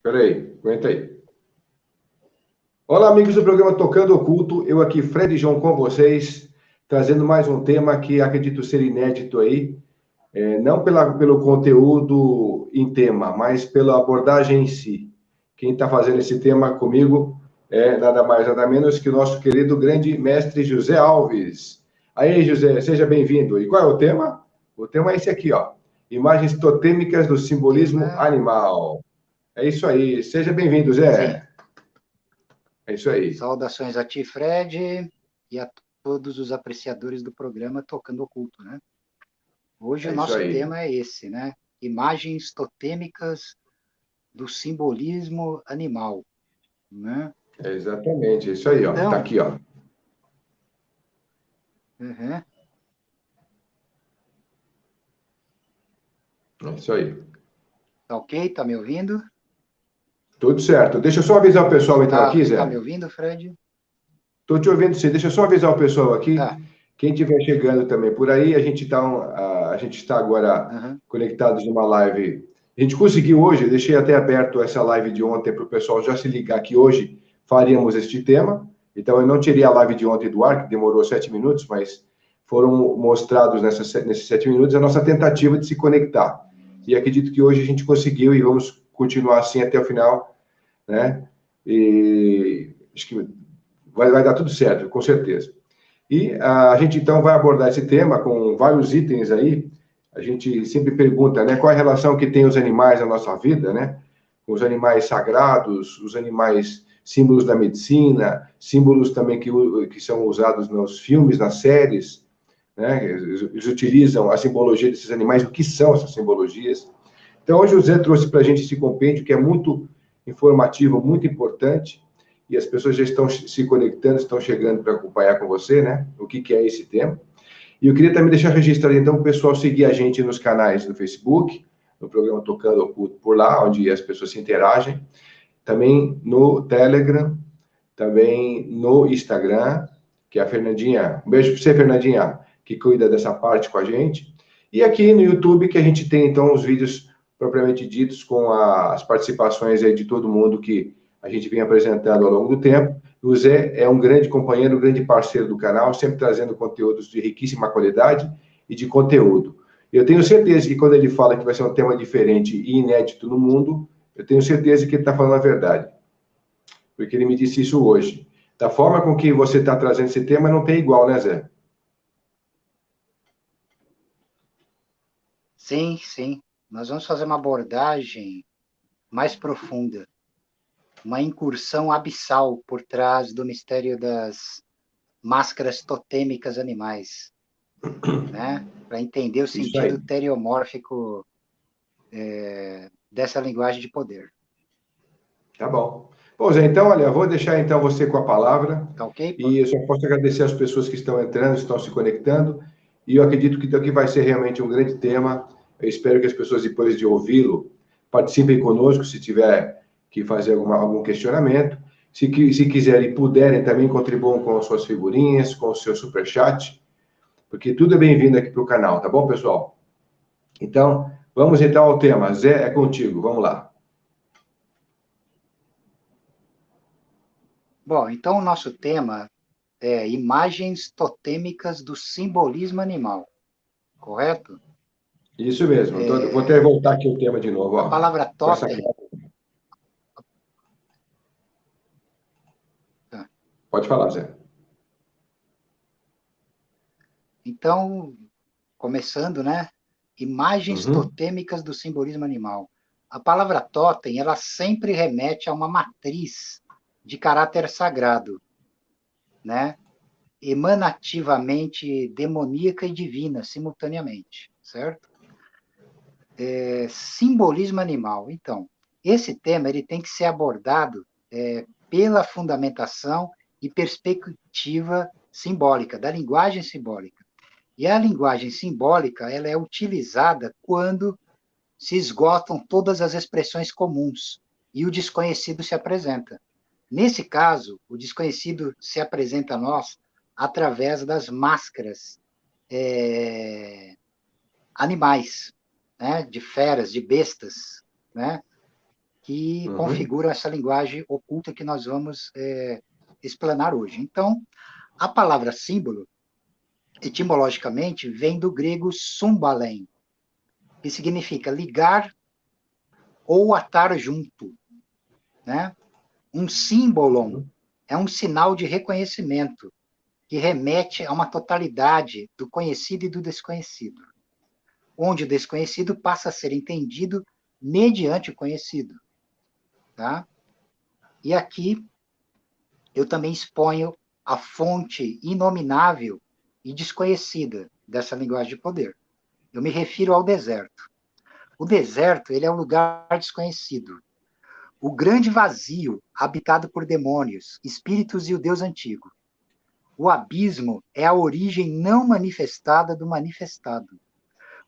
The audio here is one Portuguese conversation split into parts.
Peraí, aguenta aí. Olá, amigos do programa Tocando Oculto. Eu aqui, Fred João, com vocês, trazendo mais um tema que acredito ser inédito aí, não pelo conteúdo em tema, mas pela abordagem em si. Quem está fazendo esse tema comigo é nada mais, nada menos que o nosso querido grande mestre José Alves. Aí, José, seja bem-vindo. E qual é o tema? O tema é esse aqui, ó. Imagens totêmicas do simbolismo animal. É isso aí. Seja bem-vindo, Zé. Sim. É isso aí. Saudações a ti, Fred, e a todos os apreciadores do programa Tocando Oculto, né? Hoje o nosso tema é esse, né? Imagens totêmicas do simbolismo animal, né? É exatamente, isso aí, então, ó. Tá aqui, ó. É isso aí. Tá ok? Tá me ouvindo? Tudo certo. Deixa eu só avisar o pessoal, então, aqui, Zé. Tá me ouvindo, Fred? Estou te ouvindo, sim. Deixa eu só avisar o pessoal aqui. Tá. Quem estiver chegando também por aí, a gente está agora conectados numa live. A gente conseguiu hoje, deixei até aberto essa live de ontem para o pessoal já se ligar que hoje faríamos este tema. Então, eu não tirei a live de ontem do ar, que demorou 7 minutos, mas foram mostrados nesses 7 minutos a nossa tentativa de se conectar. E acredito que hoje a gente conseguiu e vamos continuar assim até o final, né? E acho que vai dar tudo certo, com certeza. E a gente, então, vai abordar esse tema com vários itens aí. A gente sempre pergunta, né, qual é a relação que tem os animais na nossa vida, né? Os animais sagrados, os animais símbolos da medicina, símbolos também que são usados nos filmes, nas séries, né? Eles utilizam a simbologia desses animais, o que são essas simbologias. Então, hoje o Zé trouxe para a gente esse compêndio que é muito informativo, muito importante, e as pessoas já estão se conectando, estão chegando para acompanhar com você, né? O que é esse tema. E eu queria também deixar registrado, então, o pessoal seguir a gente nos canais do Facebook, no programa Tocando Oculto por lá, onde as pessoas se interagem, também no Telegram, também no Instagram, que é a Fernandinha. Um beijo para você, Fernandinha, que cuida dessa parte com a gente. E aqui no YouTube, que a gente tem, então, os vídeos propriamente ditos, com as participações aí de todo mundo que a gente vem apresentando ao longo do tempo. O Zé é um grande companheiro, um grande parceiro do canal, sempre trazendo conteúdos de riquíssima qualidade e de conteúdo. Eu tenho certeza que quando ele fala que vai ser um tema diferente e inédito no mundo, eu tenho certeza que ele está falando a verdade. Porque ele me disse isso hoje. Da forma com que você está trazendo esse tema, não tem igual, né, Zé? Sim, sim. Nós vamos fazer uma abordagem mais profunda, uma incursão abissal por trás do mistério das máscaras totêmicas animais, né? Para entender o sentido teriomórfico dessa linguagem de poder. Tá bom. Bom, Zé, então, olha, eu vou deixar então você com a palavra. Tá ok? E eu só posso agradecer às pessoas que estão entrando, estão se conectando. E eu acredito que daqui vai ser realmente um grande tema. Eu espero que as pessoas, depois de ouvi-lo, participem conosco, se tiver que fazer algum questionamento. Se quiserem e puderem, também contribuam com as suas figurinhas, com o seu superchat, porque tudo é bem-vindo aqui para o canal, tá bom, pessoal? Então, vamos então ao tema. Zé, é contigo, vamos lá. Bom, então o nosso tema é imagens totêmicas do simbolismo animal, correto? Isso mesmo. Vou até voltar aqui o tema de novo. A palavra totem... Pode falar, Zé. Então, começando, né? Imagens totêmicas do simbolismo animal. A palavra totem, ela sempre remete a uma matriz de caráter sagrado, né? Emanativamente demoníaca e divina, simultaneamente, certo? Simbolismo animal. Então, esse tema ele tem que ser abordado pela fundamentação e perspectiva simbólica, da linguagem simbólica. E a linguagem simbólica ela é utilizada quando se esgotam todas as expressões comuns e o desconhecido se apresenta. Nesse caso, o desconhecido se apresenta a nós através das máscaras animais, né? De feras, de bestas, né? que configuram essa linguagem oculta que nós vamos explanar hoje. Então, a palavra símbolo, etimologicamente, vem do grego sumbalen, que significa ligar ou atar junto, né? Um símbolo é um sinal de reconhecimento que remete a uma totalidade do conhecido e do desconhecido, onde o desconhecido passa a ser entendido mediante o conhecido, tá? E aqui eu também exponho a fonte inominável e desconhecida dessa linguagem de poder. Eu me refiro ao deserto. O deserto, ele é um lugar desconhecido. O grande vazio, habitado por demônios, espíritos e o Deus antigo. O abismo é a origem não manifestada do manifestado.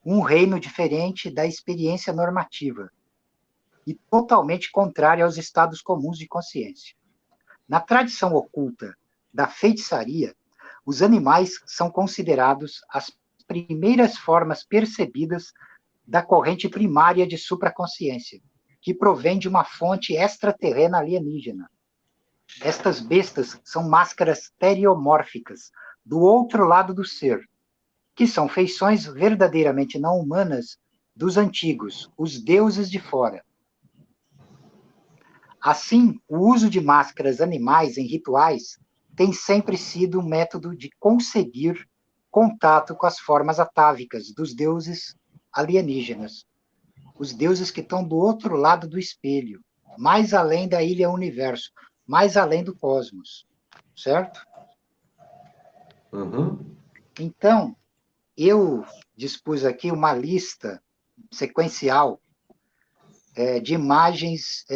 Um reino diferente da experiência normativa e totalmente contrário aos estados comuns de consciência. Na tradição oculta da feitiçaria, os animais são considerados as primeiras formas percebidas da corrente primária de supraconsciência, que provém de uma fonte extraterrena alienígena. Estas bestas são máscaras teriomórficas do outro lado do ser, que são feições verdadeiramente não humanas dos antigos, os deuses de fora. Assim, o uso de máscaras animais em rituais tem sempre sido um método de conseguir contato com as formas atávicas dos deuses alienígenas, os deuses que estão do outro lado do espelho, mais além da ilha universo, mais além do cosmos, certo? Então, eu dispus aqui uma lista sequencial de imagens,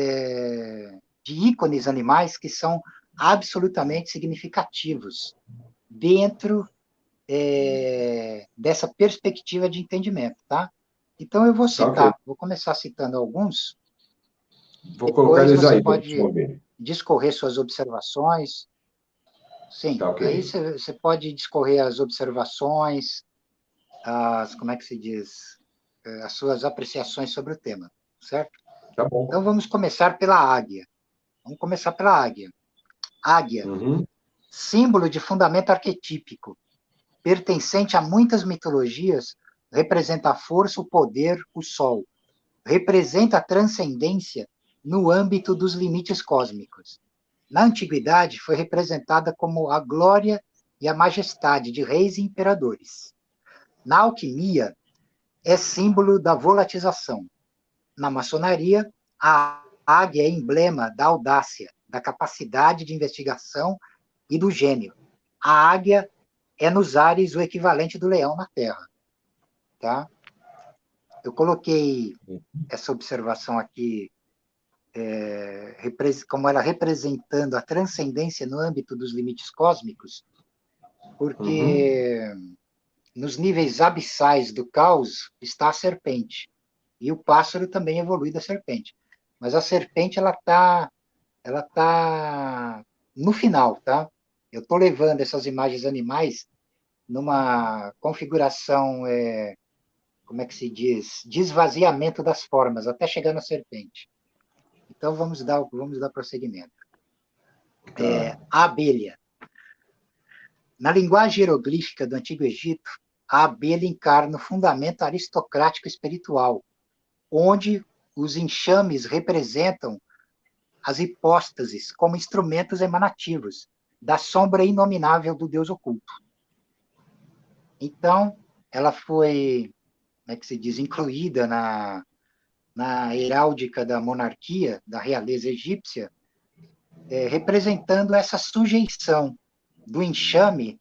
de ícones animais que são absolutamente significativos dentro dessa perspectiva de entendimento, tá? Então, eu vou citar, vou começar citando alguns, vou colocar eles você aí, pode discorrer suas observações. Sim, tá, okay. Aí você pode discorrer as observações, como é que se diz, as suas apreciações sobre o tema, certo? Tá bom. Então, vamos começar pela águia. Águia, símbolo de fundamento arquetípico, pertencente a muitas mitologias, representa a força, o poder, o sol. Representa a transcendência no âmbito dos limites cósmicos. Na antiguidade, foi representada como a glória e a majestade de reis e imperadores. Na alquimia, é símbolo da volatização. Na maçonaria, a águia é emblema da audácia, da capacidade de investigação e do gênio. A águia é nos ares o equivalente do leão na Terra. Tá? Eu coloquei essa observação aqui como ela representando a transcendência no âmbito dos limites cósmicos, porque nos níveis abissais do caos está a serpente, e o pássaro também evolui da serpente. Mas a serpente, ela tá no final, tá? Eu estou levando essas imagens animais numa configuração, como é que se diz? De esvaziamento das formas, até chegar na serpente. Então, vamos dar prosseguimento. A abelha. Na linguagem hieroglífica do Antigo Egito, a abelha encarna o fundamento aristocrático espiritual, onde os enxames representam as hipóstases como instrumentos emanativos da sombra inominável do Deus oculto. Então, ela foi, como é que se diz, incluída na heráldica da monarquia, da realeza egípcia, representando essa sujeição do enxame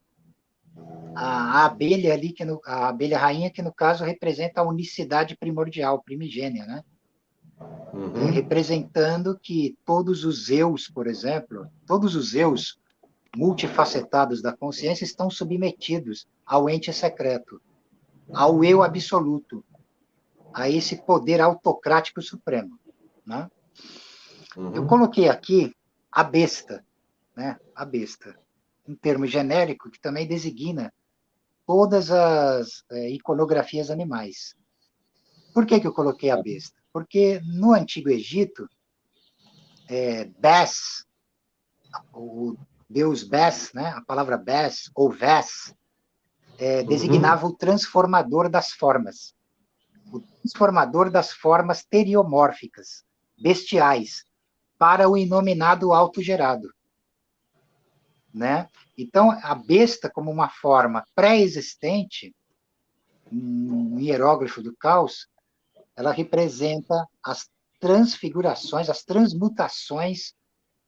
à abelha ali, a abelha rainha, que no caso representa a unicidade primordial, primigênia, né? Representando que todos os eus, por exemplo, todos os eus multifacetados da consciência estão submetidos ao ente secreto, ao eu absoluto, a esse poder autocrático supremo, né? Eu coloquei aqui a besta, né? A besta, um termo genérico que também designa todas as iconografias animais. Por que eu coloquei a besta? Porque no Antigo Egito, Bes, o deus Bes, né? A palavra Bes, ou Ves, designava o transformador das formas. O transformador das formas teriomórficas, bestiais, para o inominado autogerado. Né? Então, a besta, como uma forma pré-existente, um hieróglifo do caos, ela representa as transfigurações, as transmutações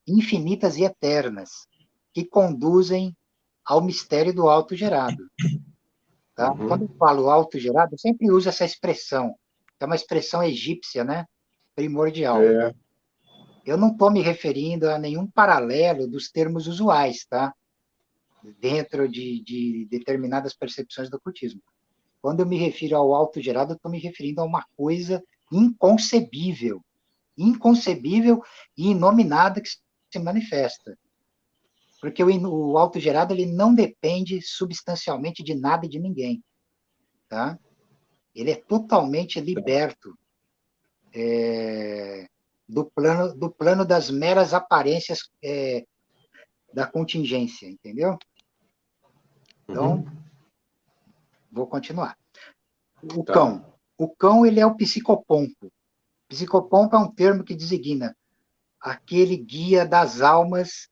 infinitas e eternas que conduzem ao mistério do autogerado. Tá? Quando eu falo autogerado, eu sempre uso essa expressão, que é uma expressão egípcia, né? Primordial. Eu não estou me referindo a nenhum paralelo dos termos usuais, tá? Dentro de determinadas percepções do ocultismo. Quando eu me refiro ao autogerado, eu estou me referindo a uma coisa inconcebível e inominada que se manifesta. Porque o autogerado ele não depende substancialmente de nada e de ninguém. Tá? Ele é totalmente liberto do plano das meras aparências da contingência, entendeu? Então, vou continuar. O cão. O cão, ele é o psicopompo. Psicopompo é um termo que designa aquele guia das almas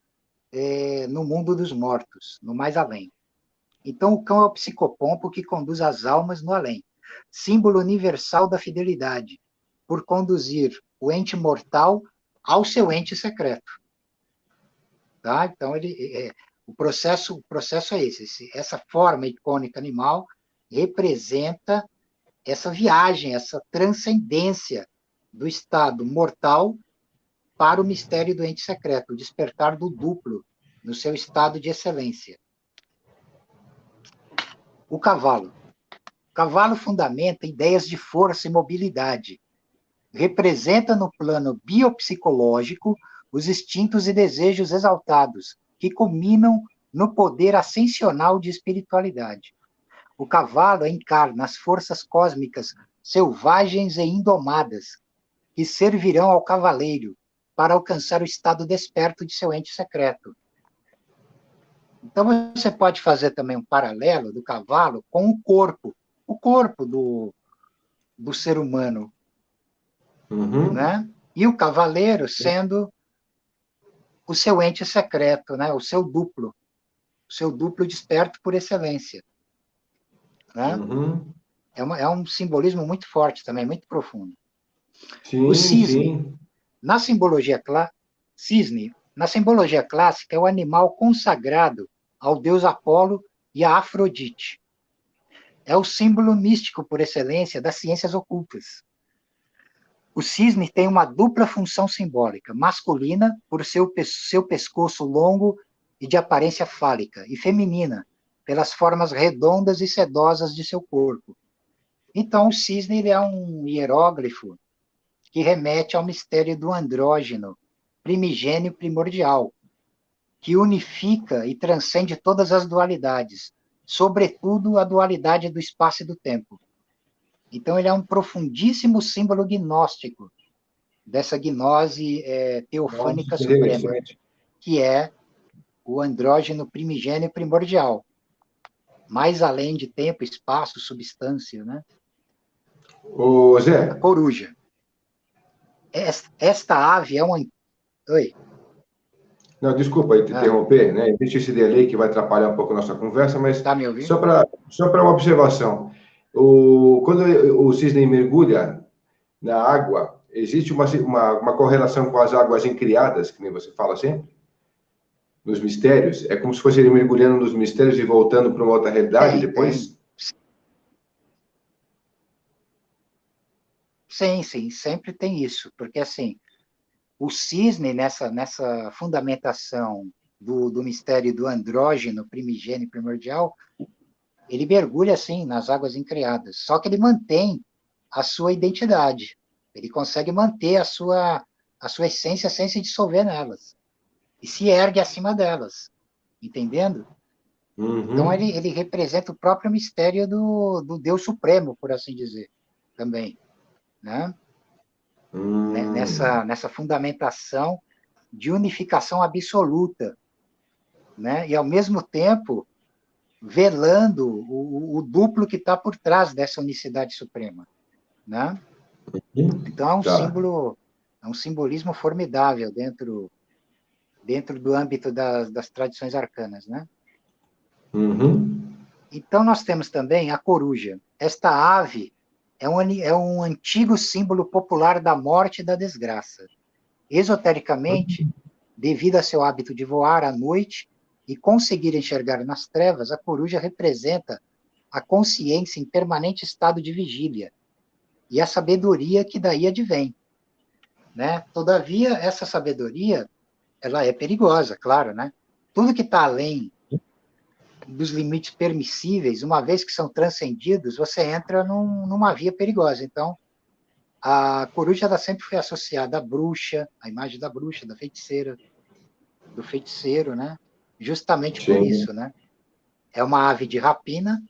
no mundo dos mortos, no mais além. Então, o cão é o psicopompo que conduz as almas no além. Símbolo universal da fidelidade, por conduzir o ente mortal ao seu ente secreto. Tá? Então, o processo é esse. Essa forma icônica animal representa essa viagem, essa transcendência do estado mortal para o mistério do ente secreto, o despertar do duplo no seu estado de excelência. O cavalo. O cavalo fundamenta ideias de força e mobilidade. Representa no plano biopsicológico os instintos e desejos exaltados, que culminam no poder ascensional de espiritualidade. O cavalo encarna as forças cósmicas selvagens e indomadas, que servirão ao cavaleiro para alcançar o estado desperto de seu ente secreto. Então, você pode fazer também um paralelo do cavalo com o corpo do ser humano. Né? E o cavaleiro sendo o seu ente secreto, né? O seu duplo desperto por excelência. Né? É um simbolismo muito forte também, muito profundo. Sim, o cisne, sim. Na simbologia clássica, é o animal consagrado ao deus Apolo e a Afrodite. É o símbolo místico por excelência das ciências ocultas. O cisne tem uma dupla função simbólica, masculina, por seu pescoço longo e de aparência fálica, e feminina, pelas formas redondas e sedosas de seu corpo. Então, o cisne ele é um hieróglifo que remete ao mistério do andrógeno, primigênio primordial, que unifica e transcende todas as dualidades, sobretudo a dualidade do espaço e do tempo. Então, ele é um profundíssimo símbolo gnóstico, dessa gnose teofânica suprema, que é o andrógeno primigênio primordial, mais além de tempo, espaço, substância, né? Ô, Zé. A coruja. Esta ave é uma... Oi. Não, desculpa te interromper, né? Existe esse delay que vai atrapalhar um pouco a nossa conversa, mas tá me ouvindo? Só para uma observação. Quando o cisne mergulha na água, existe uma correlação com as águas incriadas, que nem você fala sempre? Nos mistérios? É como se fosse ele mergulhando nos mistérios e voltando para uma outra realidade depois? Sim, sempre tem isso, porque assim, o cisne, nessa fundamentação do mistério do andrógeno primigênio primordial, ele mergulha, assim, nas águas incriadas, só que ele mantém a sua identidade, ele consegue manter a sua essência sem se dissolver nelas, e se ergue acima delas, entendendo? Então, ele representa o próprio mistério do Deus Supremo, por assim dizer, também, né? Nessa fundamentação de unificação absoluta, né? E, ao mesmo tempo, velando o duplo que está por trás dessa unicidade suprema, né? Então, é um simbolismo formidável dentro do âmbito das tradições arcanas, né? Uhum. Então, nós temos também a coruja. Esta ave é um antigo símbolo popular da morte e da desgraça. Esotericamente, devido a seu hábito de voar à noite e conseguir enxergar nas trevas, a coruja representa a consciência em permanente estado de vigília e a sabedoria que daí advém, né? Todavia, essa sabedoria, ela é perigosa, claro, né? Tudo que está além dos limites permissíveis, uma vez que são transcendidos, você entra numa via perigosa. Então, a coruja ela sempre foi associada à bruxa, à imagem da bruxa, da feiticeira, do feiticeiro, né? Justamente por isso, né? É uma ave de rapina,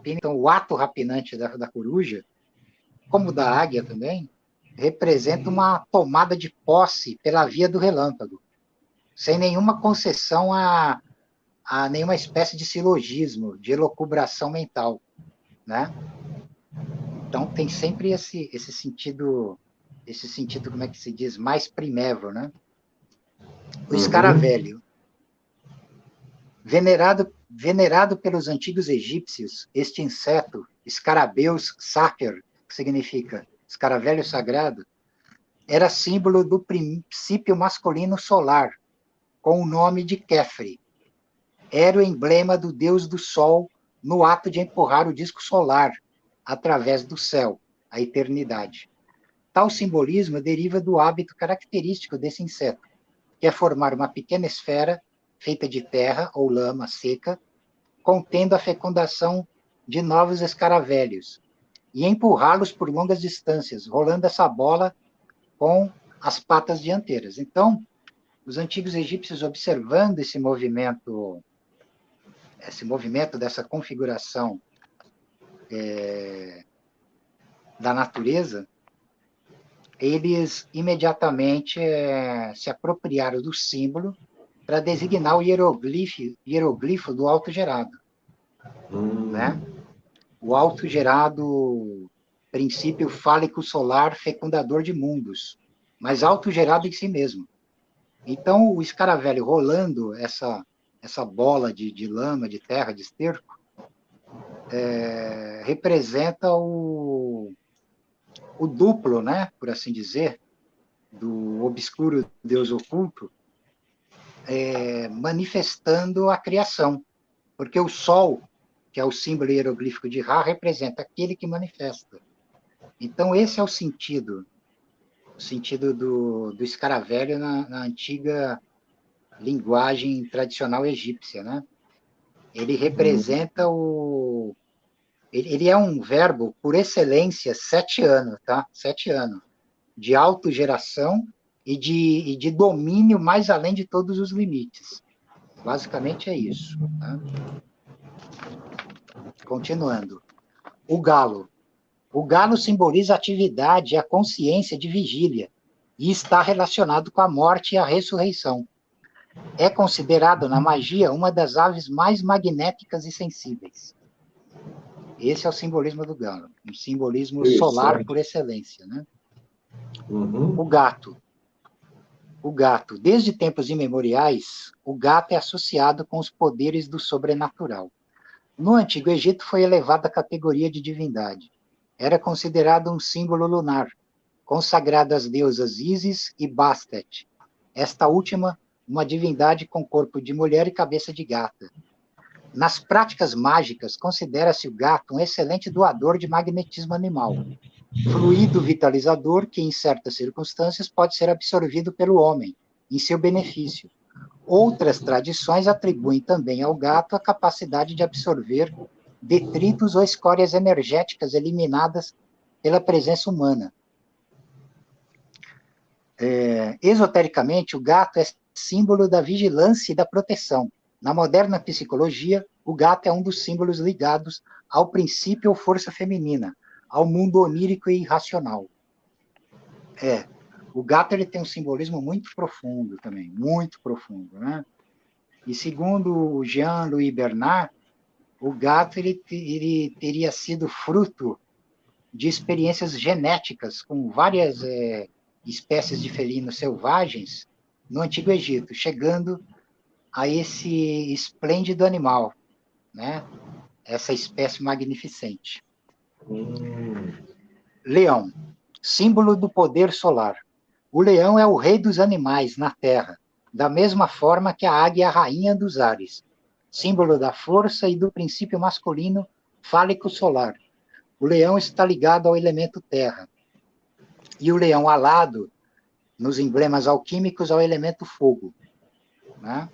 então o ato rapinante da coruja, como da águia também, representa uma tomada de posse pela via do relâmpago, sem nenhuma concessão a nenhuma espécie de silogismo, de elucubração mental, né? Então tem sempre esse sentido, como é que se diz, mais primevo, né? O escaravelho, venerado pelos antigos egípcios, este inseto, Scarabeus sacer, que significa escaravelho sagrado, era símbolo do princípio masculino solar, com o nome de Kefri. Era o emblema do deus do sol no ato de empurrar o disco solar através do céu, a eternidade. Tal simbolismo deriva do hábito característico desse inseto, que é formar uma pequena esfera feita de terra ou lama seca, contendo a fecundação de novos escaravelhos, e empurrá-los por longas distâncias, rolando essa bola com as patas dianteiras. Então, os antigos egípcios, observando esse movimento dessa configuração da natureza, eles imediatamente se apropriaram do símbolo para designar o hieroglifo do autogerado, né? O autogerado, princípio fálico solar fecundador de mundos, mas autogerado em si mesmo. Então, o escaravelho rolando essa bola de lama, de terra, de esterco, representa o duplo, né, por assim dizer, do obscuro Deus oculto, manifestando a criação. Porque o sol, que é o símbolo hieroglífico de Ra, representa aquele que manifesta. Então, esse é o sentido do escaravelho na antiga linguagem tradicional egípcia, né? Ele representa ele é um verbo, por excelência, 7 anos, tá? 7 anos, de autogeração e de domínio mais além de todos os limites. Basicamente é isso. Tá? Continuando. O galo. O galo simboliza a atividade e a consciência de vigília e está relacionado com a morte e a ressurreição. É considerado na magia uma das aves mais magnéticas e sensíveis. Esse é o simbolismo do galo, um simbolismo solar por excelência, né? O gato. O gato, desde tempos imemoriais, o gato é associado com os poderes do sobrenatural. No Antigo Egito foi elevado à categoria de divindade. Era considerado um símbolo lunar, consagrado às deusas Ísis e Bastet. Esta última, uma divindade com corpo de mulher e cabeça de gata. Nas práticas mágicas, considera-se o gato um excelente doador de magnetismo animal, fluido vitalizador que, em certas circunstâncias, pode ser absorvido pelo homem, em seu benefício. Outras tradições atribuem também ao gato a capacidade de absorver detritos ou escórias energéticas eliminadas pela presença humana. Esotericamente, o gato é símbolo da vigilância e da proteção. Na moderna psicologia, o gato é um dos símbolos ligados ao princípio ou força feminina, ao mundo onírico e irracional. O gato ele tem um simbolismo muito profundo também, muito profundo, né? E segundo o Jean-Louis Bernard, o gato ele teria sido fruto de experiências genéticas com várias espécies de felinos selvagens no Antigo Egito, chegando a esse esplêndido animal, né? Essa espécie magnificente. Leão, símbolo do poder solar. O leão é o rei dos animais na Terra, da mesma forma que a águia é a rainha dos ares, símbolo da força e do princípio masculino fálico solar. O leão está ligado ao elemento terra. E o leão alado, nos emblemas alquímicos, ao elemento fogo. Né?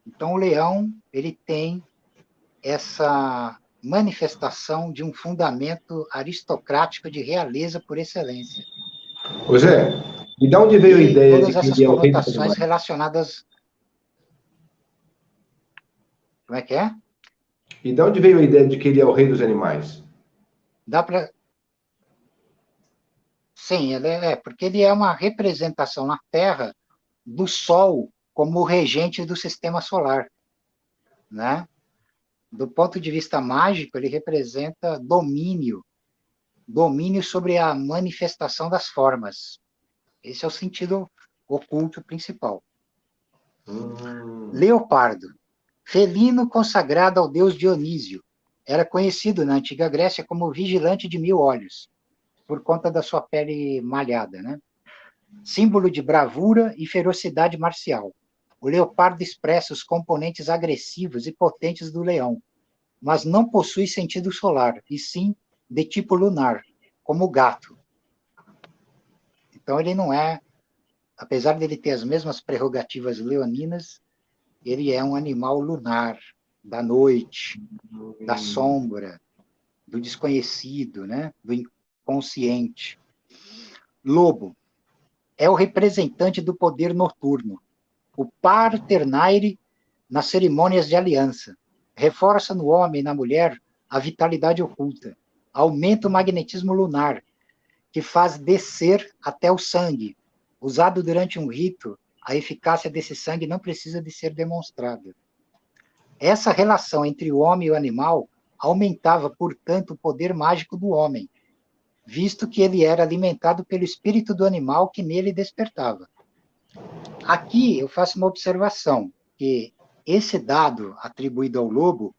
Então, o leão ele tem essa manifestação de um fundamento aristocrático de realeza por excelência. Ô Zé, e de onde veio a ideia de todas que essas ele é o rei dos conotações animais? relacionadas... Como é que é? E de onde veio a ideia de que ele é o rei dos animais? Dá para... Sim, porque ele é uma representação na Terra do Sol como regente do sistema solar, né? Do ponto de vista mágico, ele representa domínio sobre a manifestação das formas. Esse é o sentido oculto principal. Leopardo, felino consagrado ao deus Dionísio, era conhecido na antiga Grécia como vigilante de 1000 olhos, por conta da sua pele malhada, né? Símbolo de bravura e ferocidade marcial. O leopardo expressa os componentes agressivos e potentes do leão, mas não possui sentido solar, e sim de tipo lunar, como o gato. Então ele não é, apesar de ele ter as mesmas prerrogativas leoninas, ele é um animal lunar, da noite, da sombra, do desconhecido, né? Do inconsciente. Lobo é o representante do poder noturno, o parternaire nas cerimônias de aliança. Reforça no homem e na mulher a vitalidade oculta. Aumenta o magnetismo lunar, que faz descer até o sangue. Usado durante um rito, a eficácia desse sangue não precisa de ser demonstrada. Essa relação entre o homem e o animal aumentava, portanto, o poder mágico do homem, visto que ele era alimentado pelo espírito do animal que nele despertava. Aqui eu faço uma observação, que esse dado atribuído ao lobo,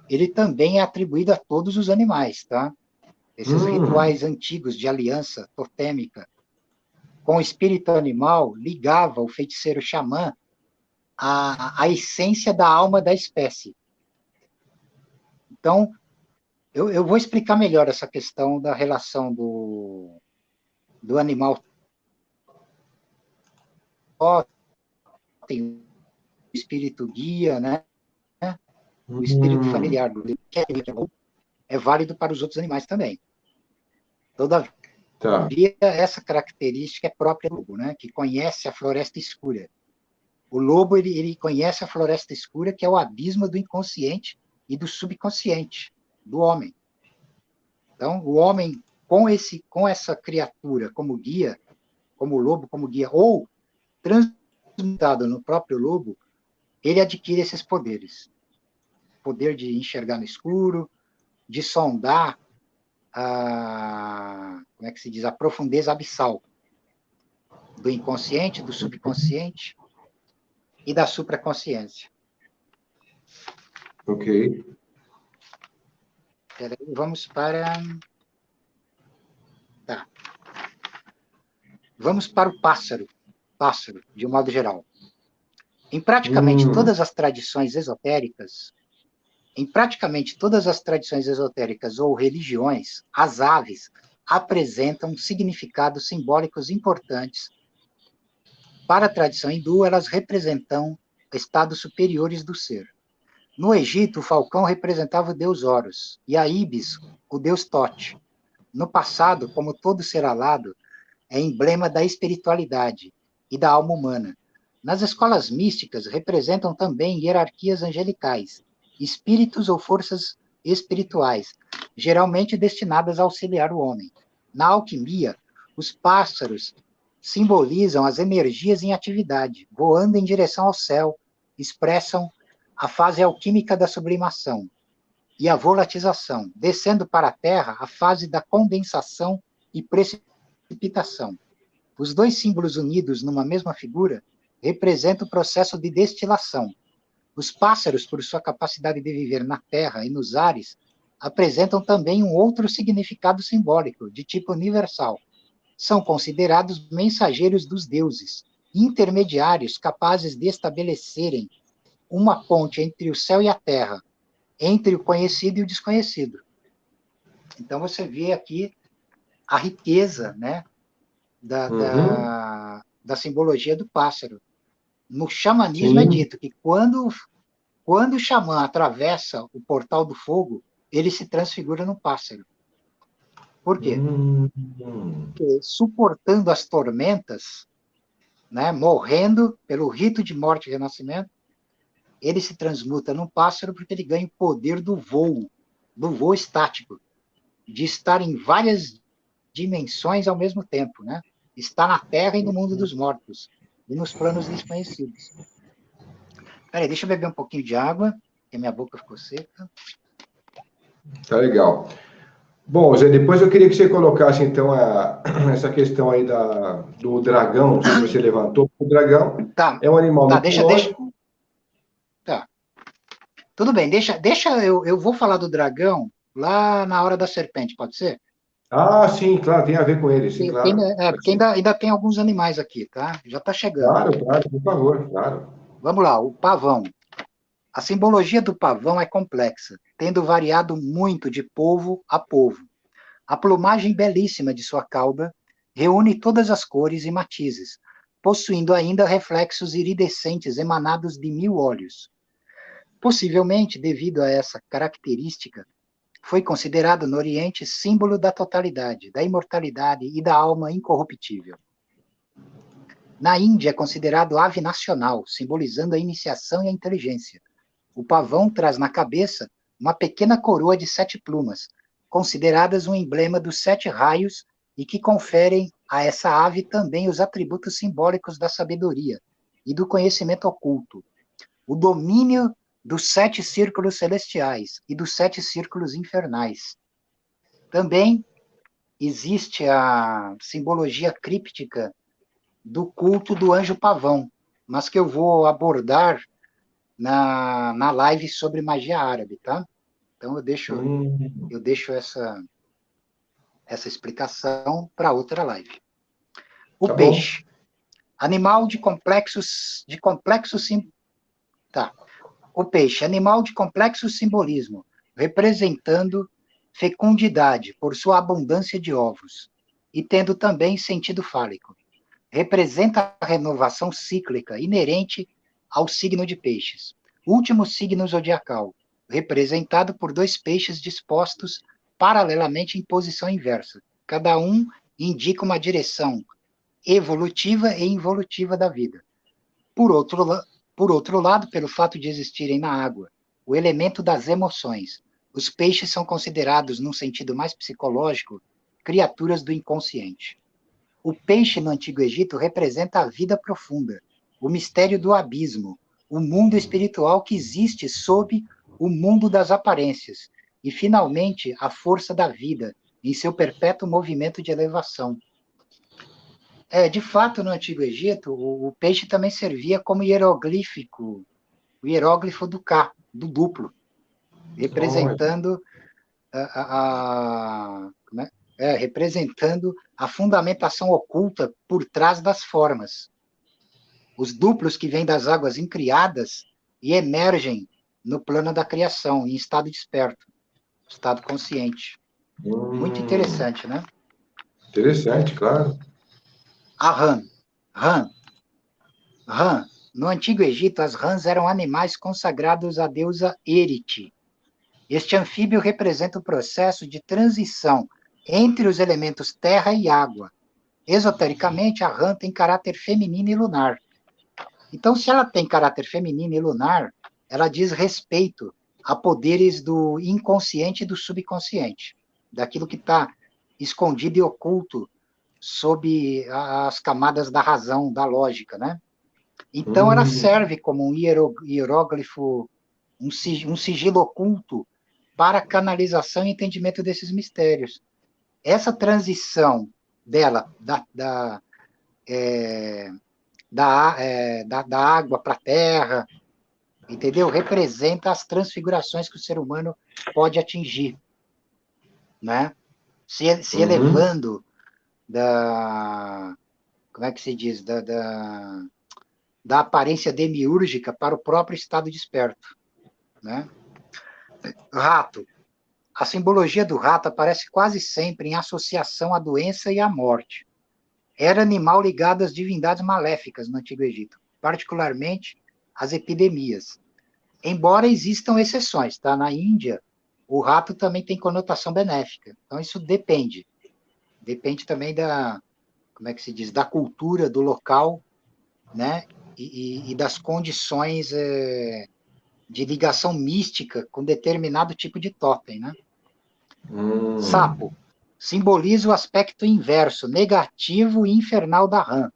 ele também é atribuído a todos os animais, tá? Esses rituais antigos de aliança totêmica com o espírito animal ligava o feiticeiro xamã à essência da alma da espécie. Então, eu vou explicar melhor essa questão da relação do animal. Tem o espírito guia, né? O espírito familiar que é válido para os outros animais também. Todavia, essa característica é própria do lobo, né? Que conhece a floresta escura. O lobo ele conhece a floresta escura, que é o abismo do inconsciente e do subconsciente do homem. Então, o homem, com essa criatura como guia, como lobo como guia, ou transmutado no próprio lobo, ele adquire esses poderes. Poder de enxergar no escuro, de sondar como é que se diz, a profundeza abissal do inconsciente, do subconsciente e da supraconsciência. Ok. Peraí, vamos para... Tá. Vamos para o pássaro, de um modo geral. Em praticamente todas as tradições esotéricas, ou religiões, as aves apresentam significados simbólicos importantes. Para a tradição hindu, elas representam estados superiores do ser. No Egito, o falcão representava o deus Horus, e a ibis, o deus Tote. No passado, como todo ser alado, é emblema da espiritualidade e da alma humana. Nas escolas místicas, representam também hierarquias angelicais, espíritos ou forças espirituais, geralmente destinadas a auxiliar o homem. Na alquimia, os pássaros simbolizam as energias em atividade, voando em direção ao céu, expressam a fase alquímica da sublimação e a volatização, descendo para a Terra a fase da condensação e precipitação. Os dois símbolos unidos numa mesma figura representam o processo de destilação. Os pássaros, por sua capacidade de viver na terra e nos ares, apresentam também um outro significado simbólico, de tipo universal. São considerados mensageiros dos deuses, intermediários capazes de estabelecerem uma ponte entre o céu e a terra, entre o conhecido e o desconhecido. Então, você vê aqui a riqueza, né, da simbologia do pássaro. No xamanismo é dito que quando o xamã atravessa o portal do fogo, ele se transfigura num pássaro. Por quê? Porque, suportando as tormentas, né, morrendo pelo rito de morte e renascimento, ele se transmuta num pássaro porque ele ganha o poder do voo estático, de estar em várias dimensões ao mesmo tempo, né? Está na Terra e no mundo dos mortos, e nos planos desconhecidos. Peraí, deixa eu beber um pouquinho de água, porque minha boca ficou seca. Tá legal. Bom, Zé, depois eu queria que você colocasse, então, essa questão aí do dragão, que você levantou. O dragão é um animal mitológico. Tá. Tudo bem, deixa eu vou falar do dragão lá na hora da serpente, pode ser? Ah, sim, claro, tem a ver com ele, sim, claro. Porque ainda tem alguns animais aqui, tá? Já está chegando. Claro, por favor, claro. Vamos lá, o pavão. A simbologia do pavão é complexa, tendo variado muito de povo a povo. A plumagem belíssima de sua cauda reúne todas as cores e matizes, possuindo ainda reflexos iridescentes emanados de 1000 olhos. Possivelmente, devido a essa característica, foi considerado no Oriente símbolo da totalidade, da imortalidade e da alma incorruptível. Na Índia é considerado ave nacional, simbolizando a iniciação e a inteligência. O pavão traz na cabeça uma pequena coroa de 7 plumas, consideradas um emblema dos 7 raios e que conferem a essa ave também os atributos simbólicos da sabedoria e do conhecimento oculto. O domínio dos 7 círculos celestiais e dos 7 círculos infernais. Também existe a simbologia críptica do culto do anjo pavão, mas que eu vou abordar na live sobre magia árabe, tá? Então eu deixo essa explicação para outra live. O peixe, animal de complexos O peixe, animal de complexo simbolismo, representando fecundidade por sua abundância de ovos, e tendo também sentido fálico. Representa a renovação cíclica inerente ao signo de peixes, último signo zodiacal, representado por 2 peixes dispostos paralelamente em posição inversa. Cada um indica uma direção evolutiva e involutiva da vida. Por outro lado, pelo fato de existirem na água, o elemento das emoções, os peixes são considerados, num sentido mais psicológico, criaturas do inconsciente. O peixe no Antigo Egito representa a vida profunda, o mistério do abismo, o mundo espiritual que existe sob o mundo das aparências, e, finalmente, a força da vida, em seu perpétuo movimento de elevação. De fato, no Antigo Egito, o peixe também servia como hieroglífico, o hieróglifo do Ka, do duplo, representando representando a fundamentação oculta por trás das formas. Os duplos que vêm das águas incriadas e emergem no plano da criação, em estado desperto, estado consciente. Muito interessante, né? Interessante, claro. A rã. No Antigo Egito, as rãs eram animais consagrados à deusa Erite. Este anfíbio representa o processo de transição entre os elementos terra e água. Esotericamente, a rã tem caráter feminino e lunar. Então, se ela tem caráter feminino e lunar, ela diz respeito a poderes do inconsciente e do subconsciente, daquilo que está escondido e oculto sob as camadas da razão, da lógica, né? Então, ela serve como um hieróglifo, um sigilo oculto para canalização e entendimento desses mistérios. Essa transição dela, da água para a terra, entendeu? Representa as transfigurações que o ser humano pode atingir, né? Se elevando como é que se diz? Da aparência demiúrgica para o próprio estado desperto, né? Rato. A simbologia do rato aparece quase sempre em associação à doença e à morte. Era animal ligado às divindades maléficas no Antigo Egito, particularmente às epidemias. Embora existam exceções, tá? Na Índia, o rato também tem conotação benéfica. Então, isso depende. Depende também como é que se diz, da cultura do local, né? E das condições de ligação mística com determinado tipo de totem, né? Sapo simboliza o aspecto inverso, negativo e infernal da rã.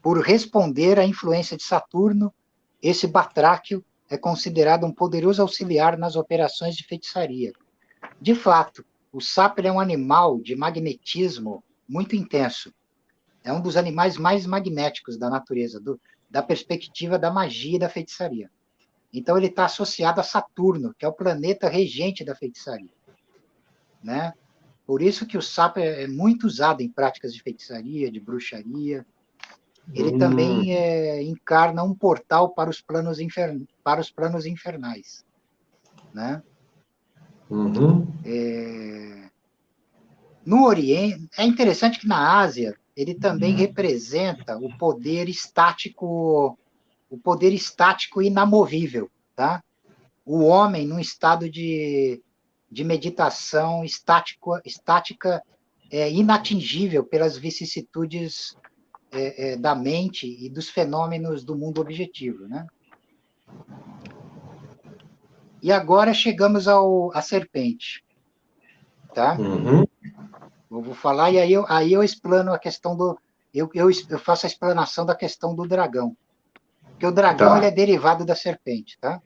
Por responder à influência de Saturno, esse batráquio é considerado um poderoso auxiliar nas operações de feitiçaria. De fato, o sapo é um animal de magnetismo muito intenso. É um dos animais mais magnéticos da natureza, da perspectiva da magia e da feitiçaria. Então, ele está associado a Saturno, que é o planeta regente da feitiçaria, né? Por isso que o sapo é muito usado em práticas de feitiçaria, de bruxaria. Ele também encarna um portal para os planos infernais, né? No Oriente, é interessante que na Ásia ele também representa o poder estático inamovível, tá? O homem num estado de meditação estática inatingível pelas vicissitudes da mente e dos fenômenos do mundo objetivo, né? E agora chegamos à serpente, tá? Eu vou falar e aí eu explano a questão eu faço a explanação da questão do dragão, porque o dragão ele é derivado da serpente, tá?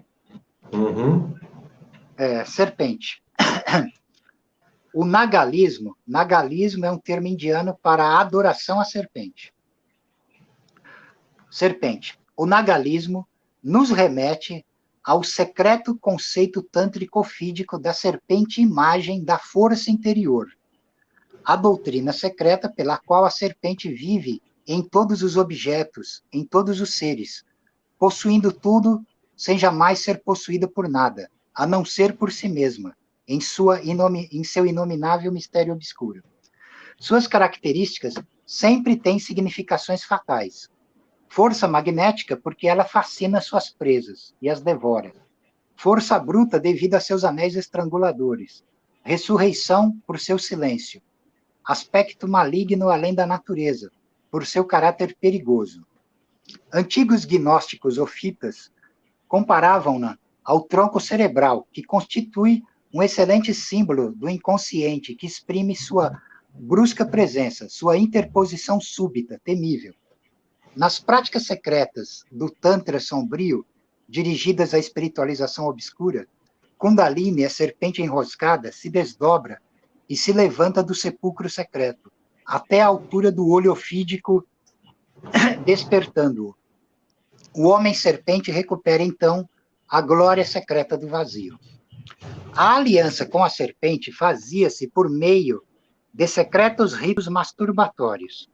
Serpente. O nagalismo é um termo indiano para adoração à serpente. Serpente. O nagalismo nos remete ao secreto conceito tântrico-fídico da serpente imagem da força interior. A doutrina secreta pela qual a serpente vive em todos os objetos, em todos os seres, possuindo tudo sem jamais ser possuída por nada, a não ser por si mesma, em seu inominável mistério obscuro. Suas características sempre têm significações fatais. Força magnética, porque ela fascina suas presas e as devora. Força bruta, devido a seus anéis estranguladores. Ressurreição, por seu silêncio. Aspecto maligno além da natureza, por seu caráter perigoso. Antigos gnósticos ofitas comparavam-na ao tronco cerebral, que constitui um excelente símbolo do inconsciente, que exprime sua brusca presença, sua interposição súbita, temível. Nas práticas secretas do Tantra sombrio, dirigidas à espiritualização obscura, Kundalini, a serpente enroscada, se desdobra e se levanta do sepulcro secreto, até a altura do olho ofídico, despertando-o. O homem-serpente recupera, então, a glória secreta do vazio. A aliança com a serpente fazia-se por meio de secretos ritos masturbatórios.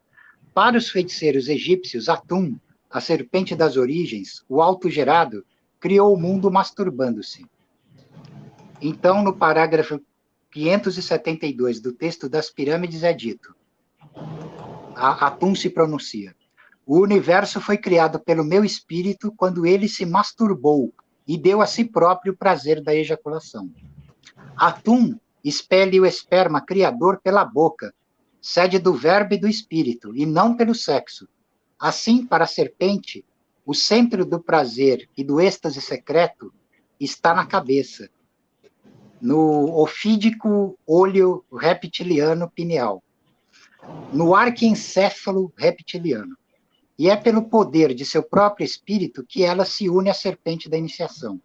Para os feiticeiros egípcios, Atum, a serpente das origens, o autogerado, criou o mundo masturbando-se. Então, no parágrafo 572 do texto das pirâmides é dito, Atum se pronuncia, o universo foi criado pelo meu espírito quando ele se masturbou e deu a si próprio o prazer da ejaculação. Atum expele o esperma criador pela boca, sede do verbo e do espírito, e não pelo sexo. Assim, para a serpente, o centro do prazer e do êxtase secreto está na cabeça, no ofídico olho reptiliano pineal. no arquiencéfalo reptiliano. E é pelo poder de seu próprio espírito que ela se une à serpente da iniciação.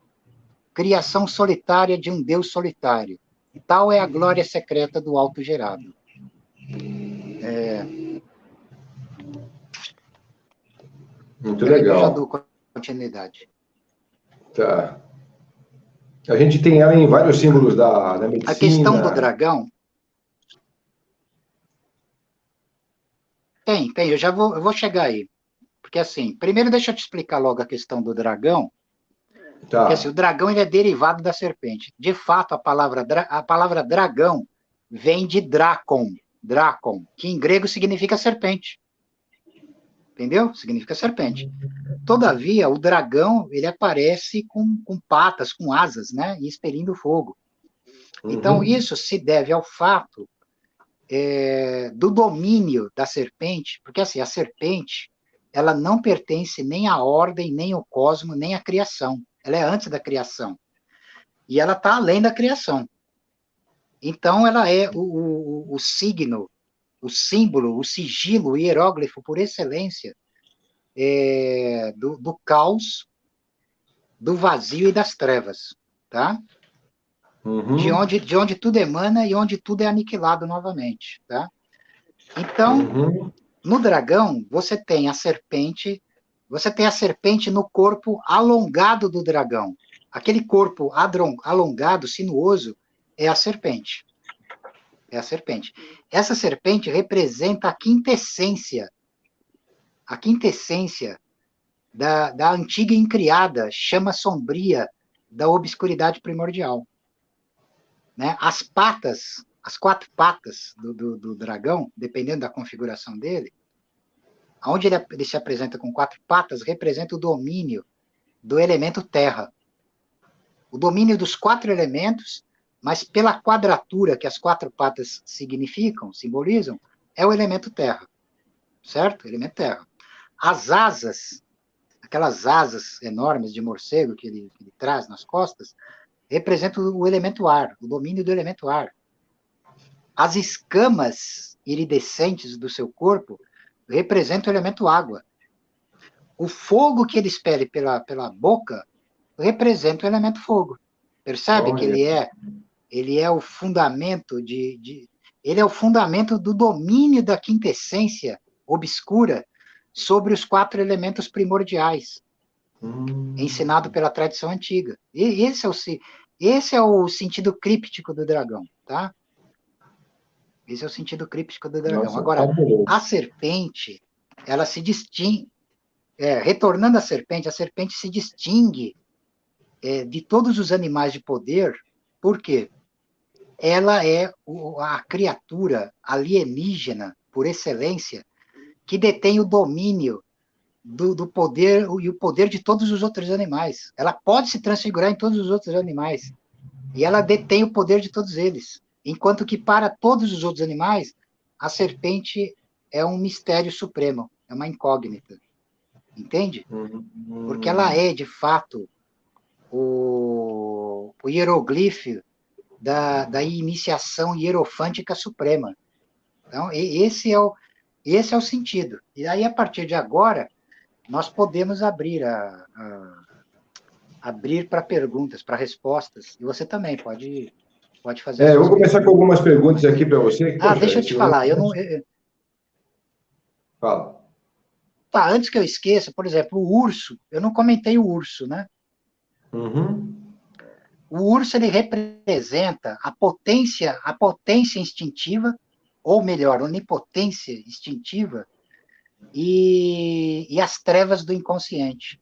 Criação solitária de um Deus solitário. Tal é a glória secreta do autogerado. Muito legal. Eu já dou continuidade. Tá. A gente tem ela em vários símbolos da medicina. A questão do dragão... Tem, eu vou chegar aí. Porque assim, primeiro deixa eu te explicar logo a questão do dragão. Tá. Porque assim, o dragão ele é derivado da serpente. De fato, a palavra dragão vem de drakon, que em grego significa serpente. Entendeu? Significa serpente. Todavia, o dragão ele aparece com patas, com asas, né? E expelindo fogo. Então, isso se deve ao fato do domínio da serpente, porque assim, a serpente ela não pertence nem à ordem, nem ao cosmos, nem à criação. Ela é antes da criação. E ela está além da criação. Então, ela é o signo, o símbolo, o sigilo, o hieróglifo por excelência do caos, do vazio e das trevas. Tá? De onde tudo emana e onde tudo é aniquilado novamente. Tá? Então, no dragão, você tem a serpente no corpo alongado do dragão. Aquele corpo alongado, sinuoso, é a serpente. É a serpente. Essa serpente representa a quintessência da antiga e incriada chama sombria da obscuridade primordial. Né? As quatro patas do dragão, dependendo da configuração dele, onde ele se apresenta com quatro patas, representa o domínio do elemento terra. O domínio dos quatro elementos, mas pela quadratura que as quatro patas simbolizam, é o elemento terra. Certo? Elemento terra. As asas, aquelas asas enormes de morcego que ele traz nas costas, representam o elemento ar, o domínio do elemento ar. As escamas iridescentes do seu corpo representa o elemento água. O fogo que ele expele pela boca representa o elemento fogo. Percebe que ele é o fundamento ele é o fundamento do domínio da quintessência obscura sobre os quatro elementos primordiais, ensinado pela tradição antiga. E esse é o sentido críptico do dragão, tá? Esse é o sentido críptico do dragão. Nossa, agora, a serpente, ela se distingue, retornando à serpente se distingue de todos os animais de poder, por quê? Ela é a criatura alienígena, por excelência, que detém o domínio do poder e o poder de todos os outros animais. Ela pode se transfigurar em todos os outros animais, e ela detém o poder de todos eles. Enquanto que, para todos os outros animais, a serpente é um mistério supremo, é uma incógnita. Entende? Porque ela é, de fato, o hieroglifo da iniciação hierofântica suprema. Então, esse é o sentido. E aí, a partir de agora, nós podemos abrir para perguntas, para respostas. E você também pode fazer. Eu vou começar com algumas perguntas aqui para você. Poxa, deixa eu te falar. Fala. Tá, antes que eu esqueça, por exemplo, o urso. Eu não comentei o urso, né? O urso, ele representa a potência instintiva, ou melhor, onipotência instintiva e as trevas do inconsciente.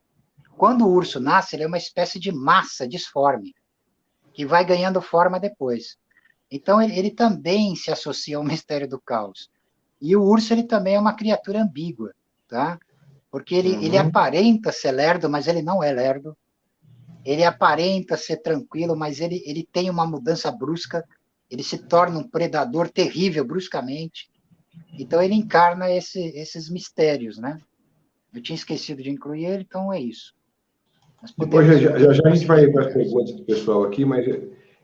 Quando o urso nasce, ele é uma espécie de massa disforme, que vai ganhando forma depois. Então, ele também se associa ao mistério do caos. E o urso, ele também é uma criatura ambígua, tá? Porque ele aparenta ser lerdo, mas ele não é lerdo. Ele aparenta ser tranquilo, mas ele tem uma mudança brusca. Ele se torna um predador terrível bruscamente. Então, ele encarna esses mistérios, né? Eu tinha esquecido de incluir ele, então é isso. Depois, já a gente vai para as perguntas do pessoal aqui, mas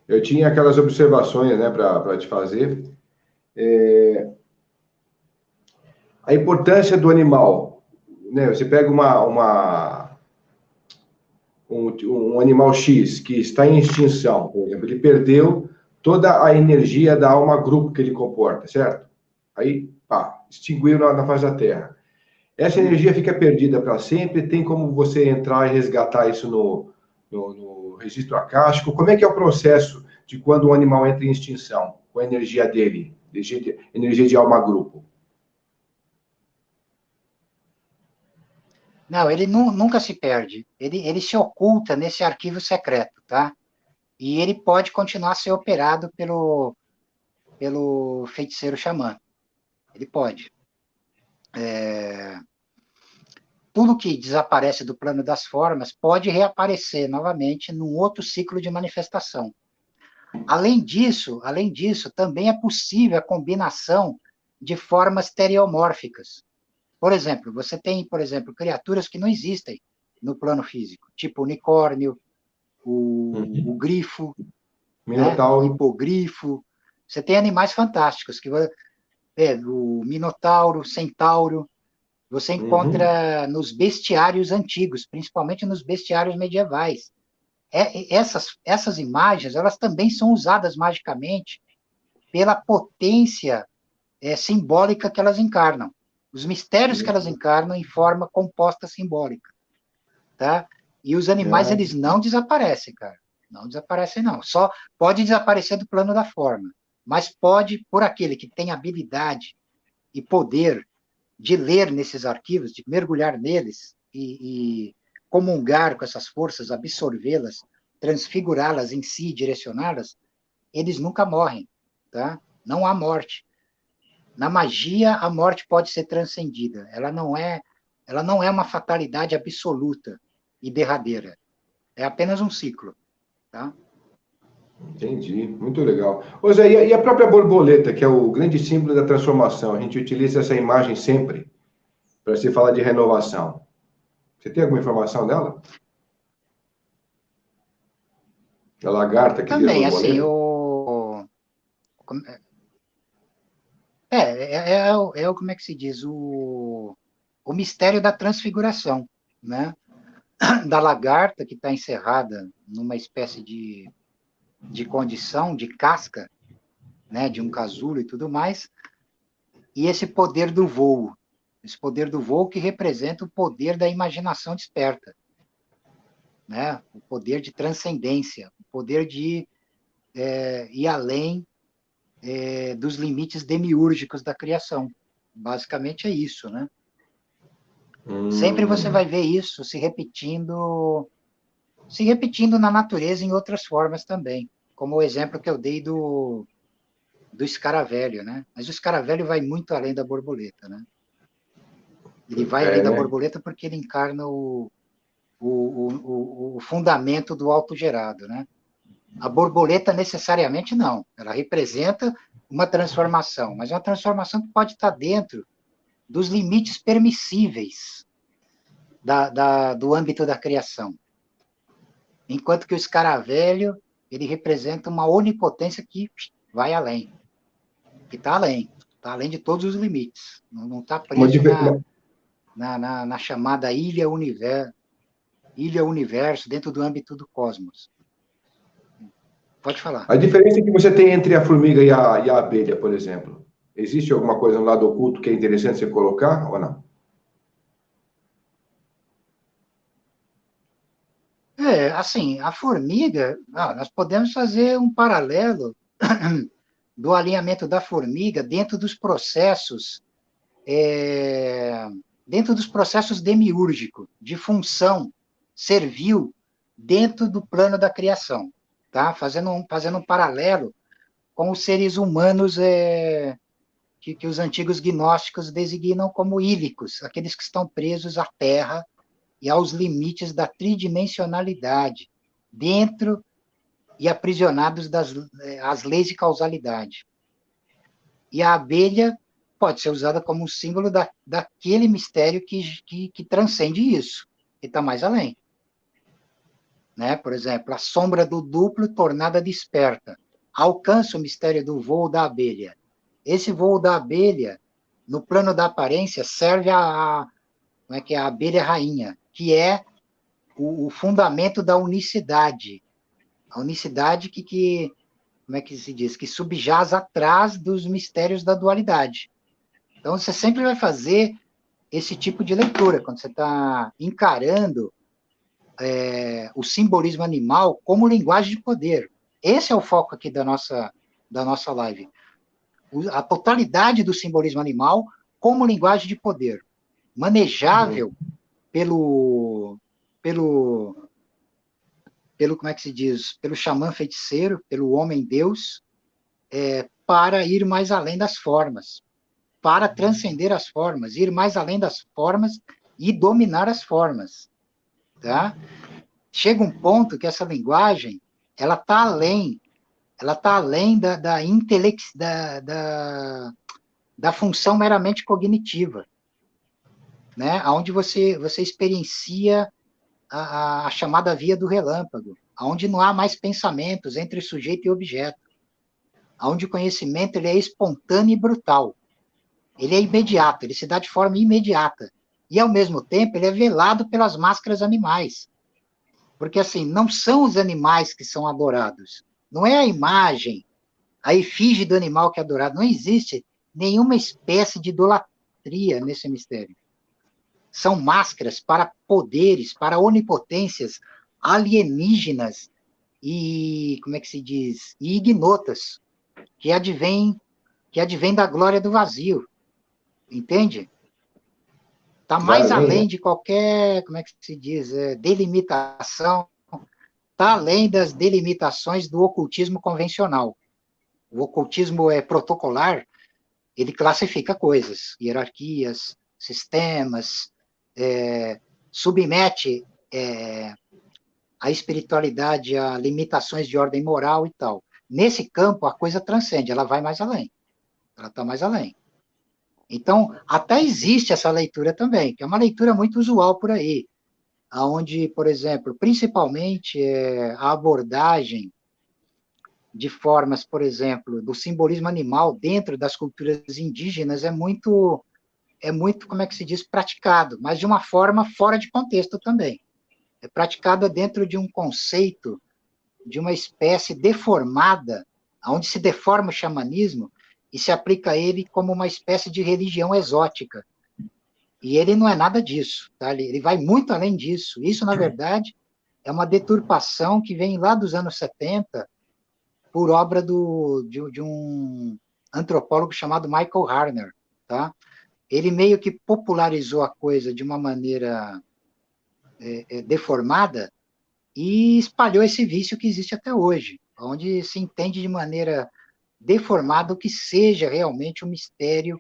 eu tinha aquelas observações, né, para te fazer. a importância do animal, né? Você pega um animal X que está em extinção, por exemplo, ele perdeu toda a energia da alma grupo que ele comporta, certo? Aí, pá, extinguiu na face da Terra. Essa energia fica perdida para sempre, tem como você entrar e resgatar isso no registro acástico? Como é que é o processo de quando um animal entra em extinção, com a energia dele, energia de alma grupo? Não, ele nunca se perde. Ele se oculta nesse arquivo secreto, tá? E ele pode continuar a ser operado pelo feiticeiro xamã. Ele pode. Tudo que desaparece do plano das formas pode reaparecer novamente num outro ciclo de manifestação. Além disso, também é possível a combinação de formas estereomórficas. Por exemplo, você tem, por exemplo, criaturas que não existem no plano físico, tipo o unicórnio, o grifo, Minotauro. né? O hipogrifo. Você tem animais fantásticos, o minotauro, centauro, você encontra nos bestiários antigos, principalmente nos bestiários medievais. Essas imagens, elas também são usadas magicamente pela potência simbólica que elas encarnam. Os mistérios que elas encarnam em forma composta simbólica, tá? E os animais, eles não desaparecem, cara. Não desaparecem, não. Só pode desaparecer do plano da forma, mas pode, por aquele que tem habilidade e poder de ler nesses arquivos, de mergulhar neles e comungar com essas forças, absorvê-las, transfigurá-las em si, direcioná-las, eles nunca morrem, tá? Não há morte. Na magia, a morte pode ser transcendida. Ela não é uma fatalidade absoluta e derradeira. É apenas um ciclo, tá? Entendi, muito legal. Ô Zé, e a própria borboleta, que é o grande símbolo da transformação, a gente utiliza essa imagem sempre para se falar de renovação. Você tem alguma informação dela? A lagarta que vira Também, assim, borboleta? como é que se diz? O mistério da transfiguração, né? Da lagarta que está encerrada numa espécie de condição, de casca, né? De um casulo e tudo mais, e esse poder do voo. Esse poder do voo que representa o poder da imaginação desperta, né? O poder de transcendência, o poder de ir além dos limites demiúrgicos da criação. Basicamente é isso, né? Sempre você vai ver isso se repetindo na natureza em outras formas também, como o exemplo que eu dei do escaravelho, né? Mas o escaravelho vai muito além da borboleta, né? Ele vai além da Né? borboleta porque ele encarna o fundamento do autogerado, né? A borboleta necessariamente não, ela representa uma transformação, mas uma transformação que pode estar dentro dos limites permissíveis do âmbito da criação. Enquanto que o escaravelho, ele representa uma onipotência que vai além, que está além de todos os limites, não está preso na chamada ilha universo, dentro do âmbito do cosmos. Pode falar. A diferença que você tem entre a formiga e a abelha, por exemplo, existe alguma coisa no lado oculto que é interessante você colocar ou não? Assim, a formiga, nós podemos fazer um paralelo do alinhamento da formiga dentro dos processos demiúrgicos, de função servil dentro do plano da criação, tá? Fazendo um paralelo com os seres humanos que os antigos gnósticos designam como ílicos, aqueles que estão presos à Terra e aos limites da tridimensionalidade, dentro e aprisionados às leis de causalidade. E a abelha pode ser usada como um símbolo daquele mistério que transcende isso, que está mais além. Né? Por exemplo, a sombra do duplo tornada desperta alcança o mistério do voo da abelha. Esse voo da abelha no plano da aparência, serve como é que é, a abelha rainha, que é o fundamento da unicidade. A unicidade como é que se diz? Que subjaz atrás dos mistérios da dualidade. Então, você sempre vai fazer esse tipo de leitura, quando você está encarando o simbolismo animal como linguagem de poder. Esse é o foco aqui da nossa live. A totalidade do simbolismo animal como linguagem de poder, manejável pelo como é que se diz, pelo xamã feiticeiro, pelo homem-deus, para ir mais além das formas, para transcender as formas, ir mais além das formas e dominar as formas, tá? Chega um ponto que essa linguagem, ela está além da função meramente cognitiva, né? Onde você experiencia a chamada via do relâmpago, onde não há mais pensamentos entre sujeito e objeto, onde o conhecimento ele é espontâneo e brutal, ele é imediato, ele se dá de forma imediata, e ao mesmo tempo ele é velado pelas máscaras animais, porque assim, não são os animais que são adorados, não é a imagem, a efígie do animal que é adorado, não existe nenhuma espécie de idolatria nesse mistério. São máscaras para poderes, para onipotências alienígenas e, como é que se diz, e ignotas, que advém da glória do vazio, entende? Está mais além de qualquer, como é que se diz, delimitação, está além das delimitações do ocultismo convencional. O ocultismo protocolar, ele classifica coisas, hierarquias, sistemas, submete a espiritualidade a limitações de ordem moral e tal. Nesse campo, a coisa transcende, ela vai mais além. Ela está mais além. Então, até existe essa leitura também, que é uma leitura muito usual por aí, onde, por exemplo, principalmente a abordagem de formas, por exemplo, do simbolismo animal dentro das culturas indígenas é muito, como é que se diz, praticado, mas de uma forma fora de contexto também. É praticada dentro de um conceito, de uma espécie deformada, onde se deforma o xamanismo e se aplica a ele como uma espécie de religião exótica. E ele não é nada disso, tá? Ele vai muito além disso. Isso, na verdade, é uma deturpação que vem lá dos anos 70, por obra de um antropólogo chamado Michael Harner, tá? Ele meio que popularizou a coisa de uma maneira deformada e espalhou esse vício que existe até hoje, onde se entende de maneira deformada o que seja realmente o mistério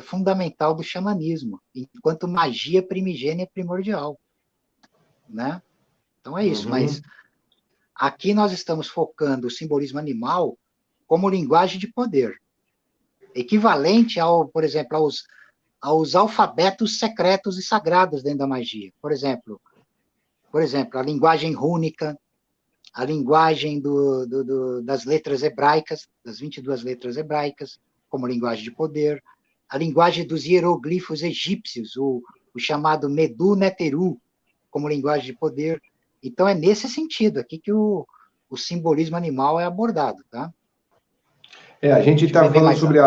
fundamental do xamanismo, enquanto magia primigênia é primordial, né? Então é isso, mas aqui nós estamos focando o simbolismo animal como linguagem de poder, equivalente por exemplo, aos alfabetos secretos e sagrados dentro da magia. Por exemplo, a linguagem rúnica, a linguagem das letras hebraicas, das 22 letras hebraicas, como linguagem de poder, a linguagem dos hieroglifos egípcios, o chamado Medu Neteru, como linguagem de poder. Então, é nesse sentido aqui que o simbolismo animal é abordado, tá? A gente está falando sobre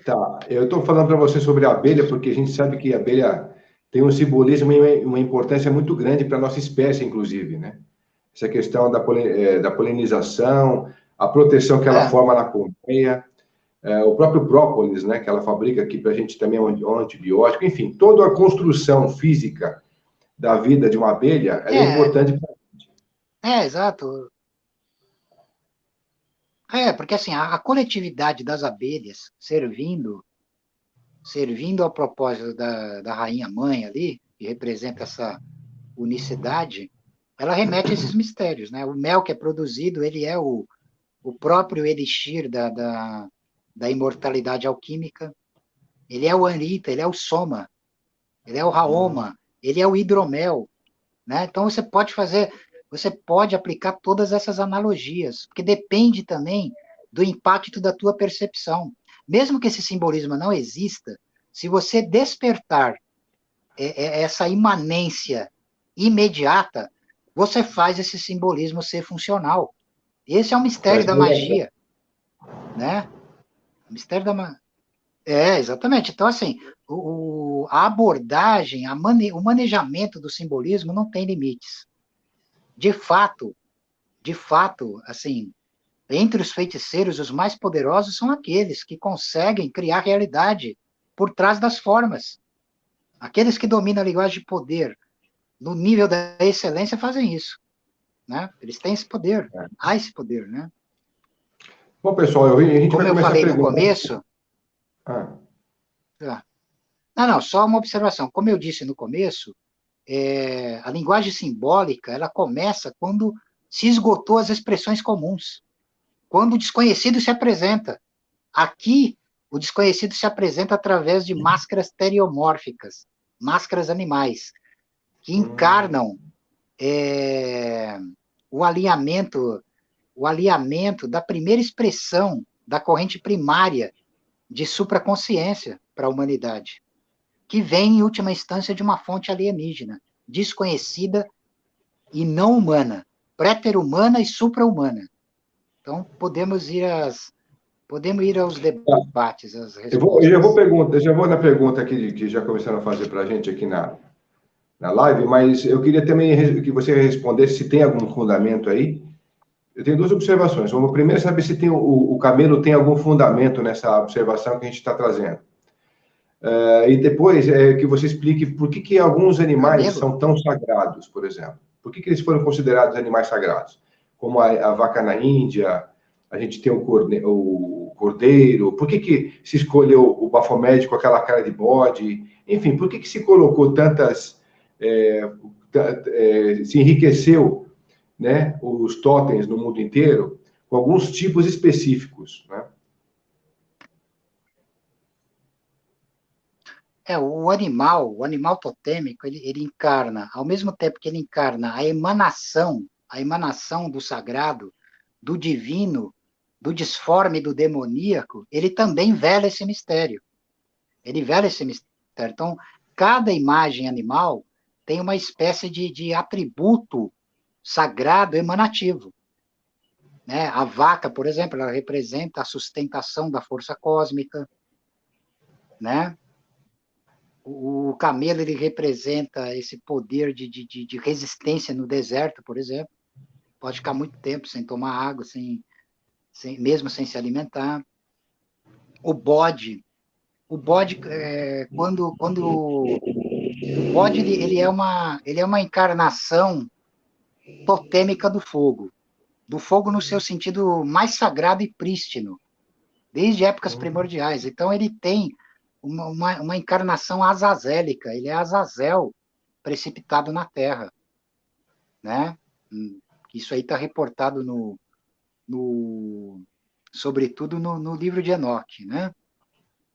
Tá, eu estou falando para você sobre a abelha, porque a gente sabe que a abelha tem um simbolismo e uma importância muito grande para a nossa espécie, inclusive, né? Essa questão da polinização, a proteção que ela forma na colmeia, o próprio própolis, né, que ela fabrica aqui para a gente também é um antibiótico, enfim, toda a construção física da vida de uma abelha é importante para a gente. Exato. Porque assim, a coletividade das abelhas servindo ao propósito da rainha-mãe ali, que representa essa unicidade, ela remete a esses mistérios, né? O mel que é produzido, ele é o próprio elixir da imortalidade alquímica, ele é o anita, ele é o soma, ele é o raoma, ele é o hidromel, né? Então você pode aplicar todas essas analogias, porque depende também do impacto da tua percepção. mesmo que esse simbolismo não exista, se você despertar essa imanência imediata, você faz esse simbolismo ser funcional. Esse é o mistério da magia, né? O mistério da magia. Exatamente. Então, assim, a abordagem, o manejamento do simbolismo não tem limites. De fato, assim, entre os feiticeiros, os mais poderosos são aqueles que conseguem criar realidade por trás das formas. Aqueles que dominam a linguagem de poder no nível da excelência fazem isso, né? Eles têm esse poder, há esse poder, né? Bom, pessoal, a gente como vai eu começar a falei no perguntar. começo, não, só uma observação. Como eu disse no começo, a linguagem simbólica ela começa quando se esgotou as expressões comuns, quando o desconhecido se apresenta. Aqui, o desconhecido se apresenta através de máscaras teriomórficas, máscaras animais, que encarnam o alinhamento da primeira expressão da corrente primária de supraconsciência para a humanidade, que vem, em última instância, de uma fonte alienígena, desconhecida e não humana, préter-humana e supra-humana. Então, podemos ir aos debates, às respostas. Eu já vou na pergunta que já começaram a fazer para a gente aqui na live, mas eu queria também que você respondesse se tem algum fundamento aí. Eu tenho duas observações. Uma, primeiro, saber se tem o camelo tem algum fundamento nessa observação que a gente está trazendo. E depois, que você explique por que alguns animais são tão sagrados, por exemplo. Por que eles foram considerados animais sagrados? Como a vaca na Índia, a gente tem o cordeiro. Por que se escolheu o Baphomet com aquela cara de bode? Enfim, por que se colocou se enriqueceu, né, os totens no mundo inteiro com alguns tipos específicos, né? O animal totêmico, ele encarna, ao mesmo tempo que ele encarna a emanação do sagrado, do divino, do disforme, do demoníaco, ele também vela esse mistério. Ele vela esse mistério. Então, cada imagem animal tem uma espécie de atributo sagrado emanativo. Né? A vaca, por exemplo, ela representa a sustentação da força cósmica, né? O camelo, ele representa esse poder de resistência no deserto, por exemplo. Pode ficar muito tempo sem tomar água, mesmo sem se alimentar. O bode, quando o bode ele é uma encarnação totêmica do fogo no seu sentido mais sagrado e prístino, desde épocas primordiais. Então, ele tem uma encarnação azazélica, ele é Azazel precipitado na Terra. Né? Isso aí está reportado sobretudo no livro de Enoque, né?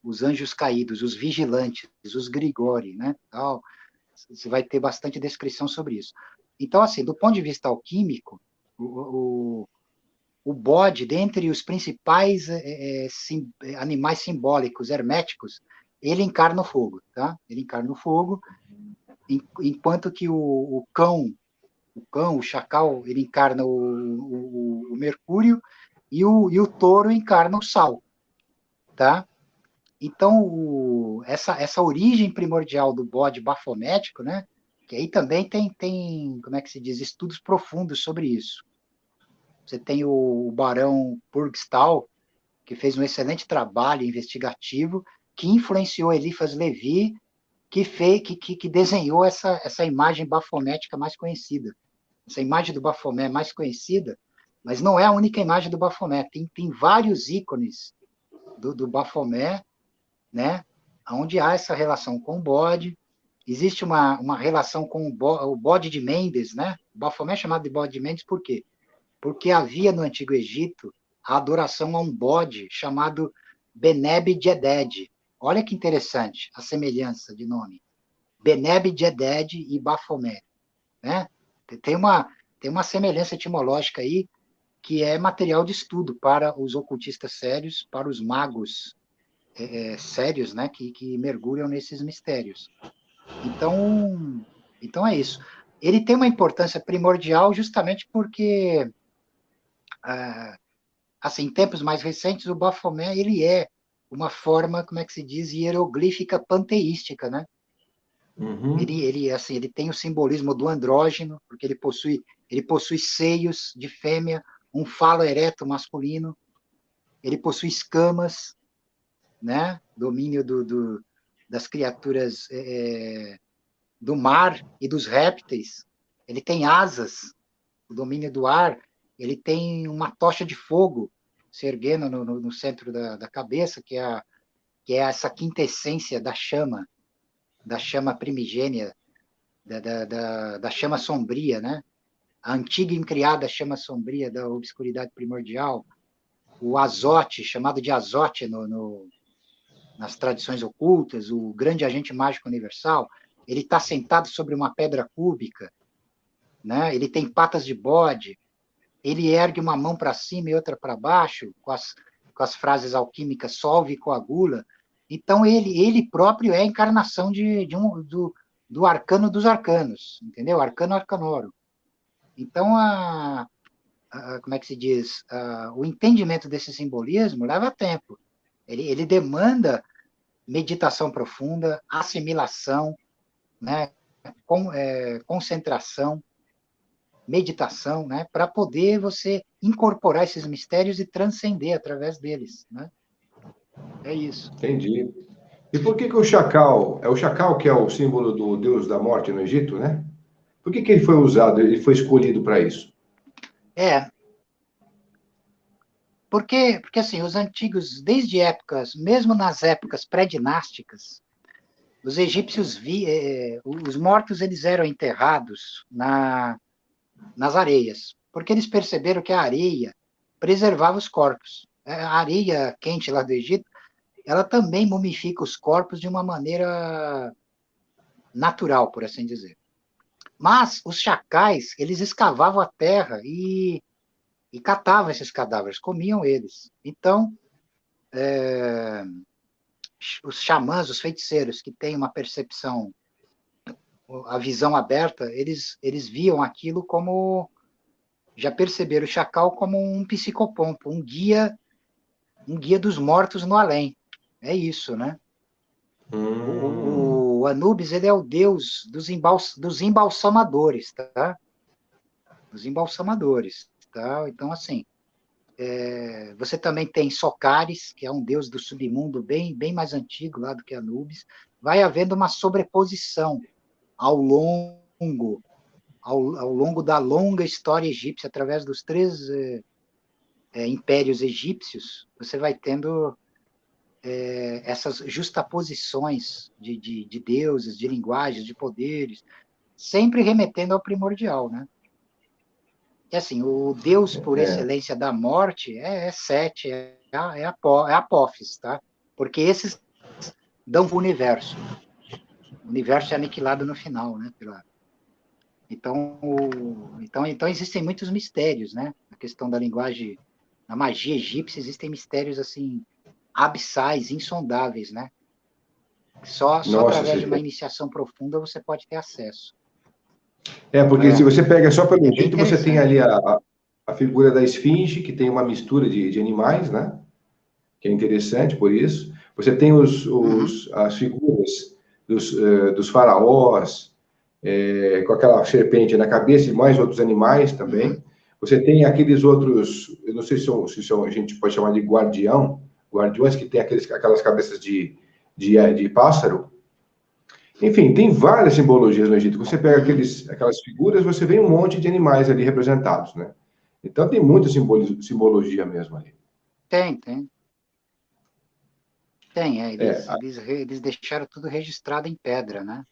Os anjos caídos, os vigilantes, os Grigori, né? Tal. Você vai ter bastante descrição sobre isso. Então, assim, do ponto de vista alquímico, o bode, dentre os principais animais simbólicos, herméticos, ele encarna o fogo, tá? Ele encarna o fogo, enquanto que o cão, o chacal, ele encarna o mercúrio e o touro encarna o sal, tá? Então, essa origem primordial do bode bafomético, né? Que aí também tem, como é que se diz, estudos profundos sobre isso. Você tem o Barão Purgstall, que fez um excelente trabalho investigativo, que influenciou Eliphas Levi, que desenhou essa imagem bafomética mais conhecida. Essa imagem do Baphomet mais conhecida, mas não é a única imagem do Baphomet. Tem vários ícones do Baphomet, né? Onde há essa relação com o bode. Existe uma relação com o bode de Mendes, né? O Baphomet é chamado de bode de Mendes por quê? Porque havia no Antigo Egito a adoração a um bode chamado Beneb Jeded. Olha que interessante a semelhança de nome. Beneb Jeded e Baphomet, né? Tem uma semelhança etimológica aí que é material de estudo para os ocultistas sérios, para os magos sérios, né, que mergulham nesses mistérios. Então é isso. Ele tem uma importância primordial justamente porque, assim, em tempos mais recentes, o Baphomet, ele é uma forma, como é que se diz, hieroglífica panteística, né? Uhum. Assim, ele tem o simbolismo do andrógeno, porque ele possui seios de fêmea, um falo ereto masculino, ele possui escamas, né? Domínio das criaturas do mar e dos répteis. Ele tem asas, o domínio do ar. Ele tem uma tocha de fogo se erguendo no centro da cabeça, que é essa quintessência da chama primigênia, da chama sombria, né? A antiga e incriada chama sombria da obscuridade primordial, o azote, chamado de azote nas tradições ocultas, o grande agente mágico universal. Ele está sentado sobre uma pedra cúbica, né? Ele tem patas de bode, ele ergue uma mão para cima e outra para baixo, com as frases alquímicas solve e coagula. Então, ele próprio é a encarnação do arcano dos arcanos, entendeu? Arcano arcanoro. Então, como é que se diz? O entendimento desse simbolismo leva tempo. Ele demanda meditação profunda, assimilação, né? Concentração, meditação, né? Para poder você incorporar esses mistérios e transcender através deles, né? É isso. Entendi. E por que o chacal, é o chacal que é o símbolo do deus da morte no Egito, né? Por que ele foi usado, ele foi escolhido para isso? Porque assim, os antigos, desde épocas, mesmo nas épocas pré-dinásticas, os egípcios os mortos eles eram enterrados nas areias, porque eles perceberam que a areia preservava os corpos. A areia quente lá do Egito, ela também mumifica os corpos de uma maneira natural, por assim dizer. Mas os chacais, eles escavavam a terra e catavam esses cadáveres, comiam eles. Então, os xamãs, os feiticeiros, que têm uma percepção, a visão aberta, eles viam aquilo como, já perceberam o chacal como um psicopompo, um guia dos mortos no além. É isso, né? O Anubis, ele é o deus dos embalsamadores, tá? Dos embalsamadores, tá? Então, assim, você também tem Socares, que é um deus do submundo bem mais antigo lá do que Anubis. Vai havendo uma sobreposição ao longo da longa história egípcia, através dos 3 impérios egípcios, você vai tendo essas justaposições de deuses, de linguagens, de poderes, sempre remetendo ao primordial, né? E assim, o deus por excelência da morte é Sete, é Apófis, tá? Porque esses dão o universo. O universo é aniquilado no final, né? Então existem muitos mistérios, né? A questão da linguagem, na magia egípcia, existem mistérios assim abissais, insondáveis, né? Só através de uma iniciação profunda você pode ter acesso. Porque se você pega só pelo Egito, você tem ali a figura da esfinge, que tem uma mistura de animais, né? Que é interessante por isso. Você tem as figuras dos faraós, com aquela serpente na cabeça e mais outros animais também. Você tem aqueles outros, eu não sei se a gente pode chamar de guardiões que tem aquelas cabeças de pássaro. Enfim, tem várias simbologias no Egito. Você pega aquelas figuras, você vê um monte de animais ali representados, né? Então tem muita simbologia mesmo ali. Tem. Eles deixaram tudo registrado em pedra, né?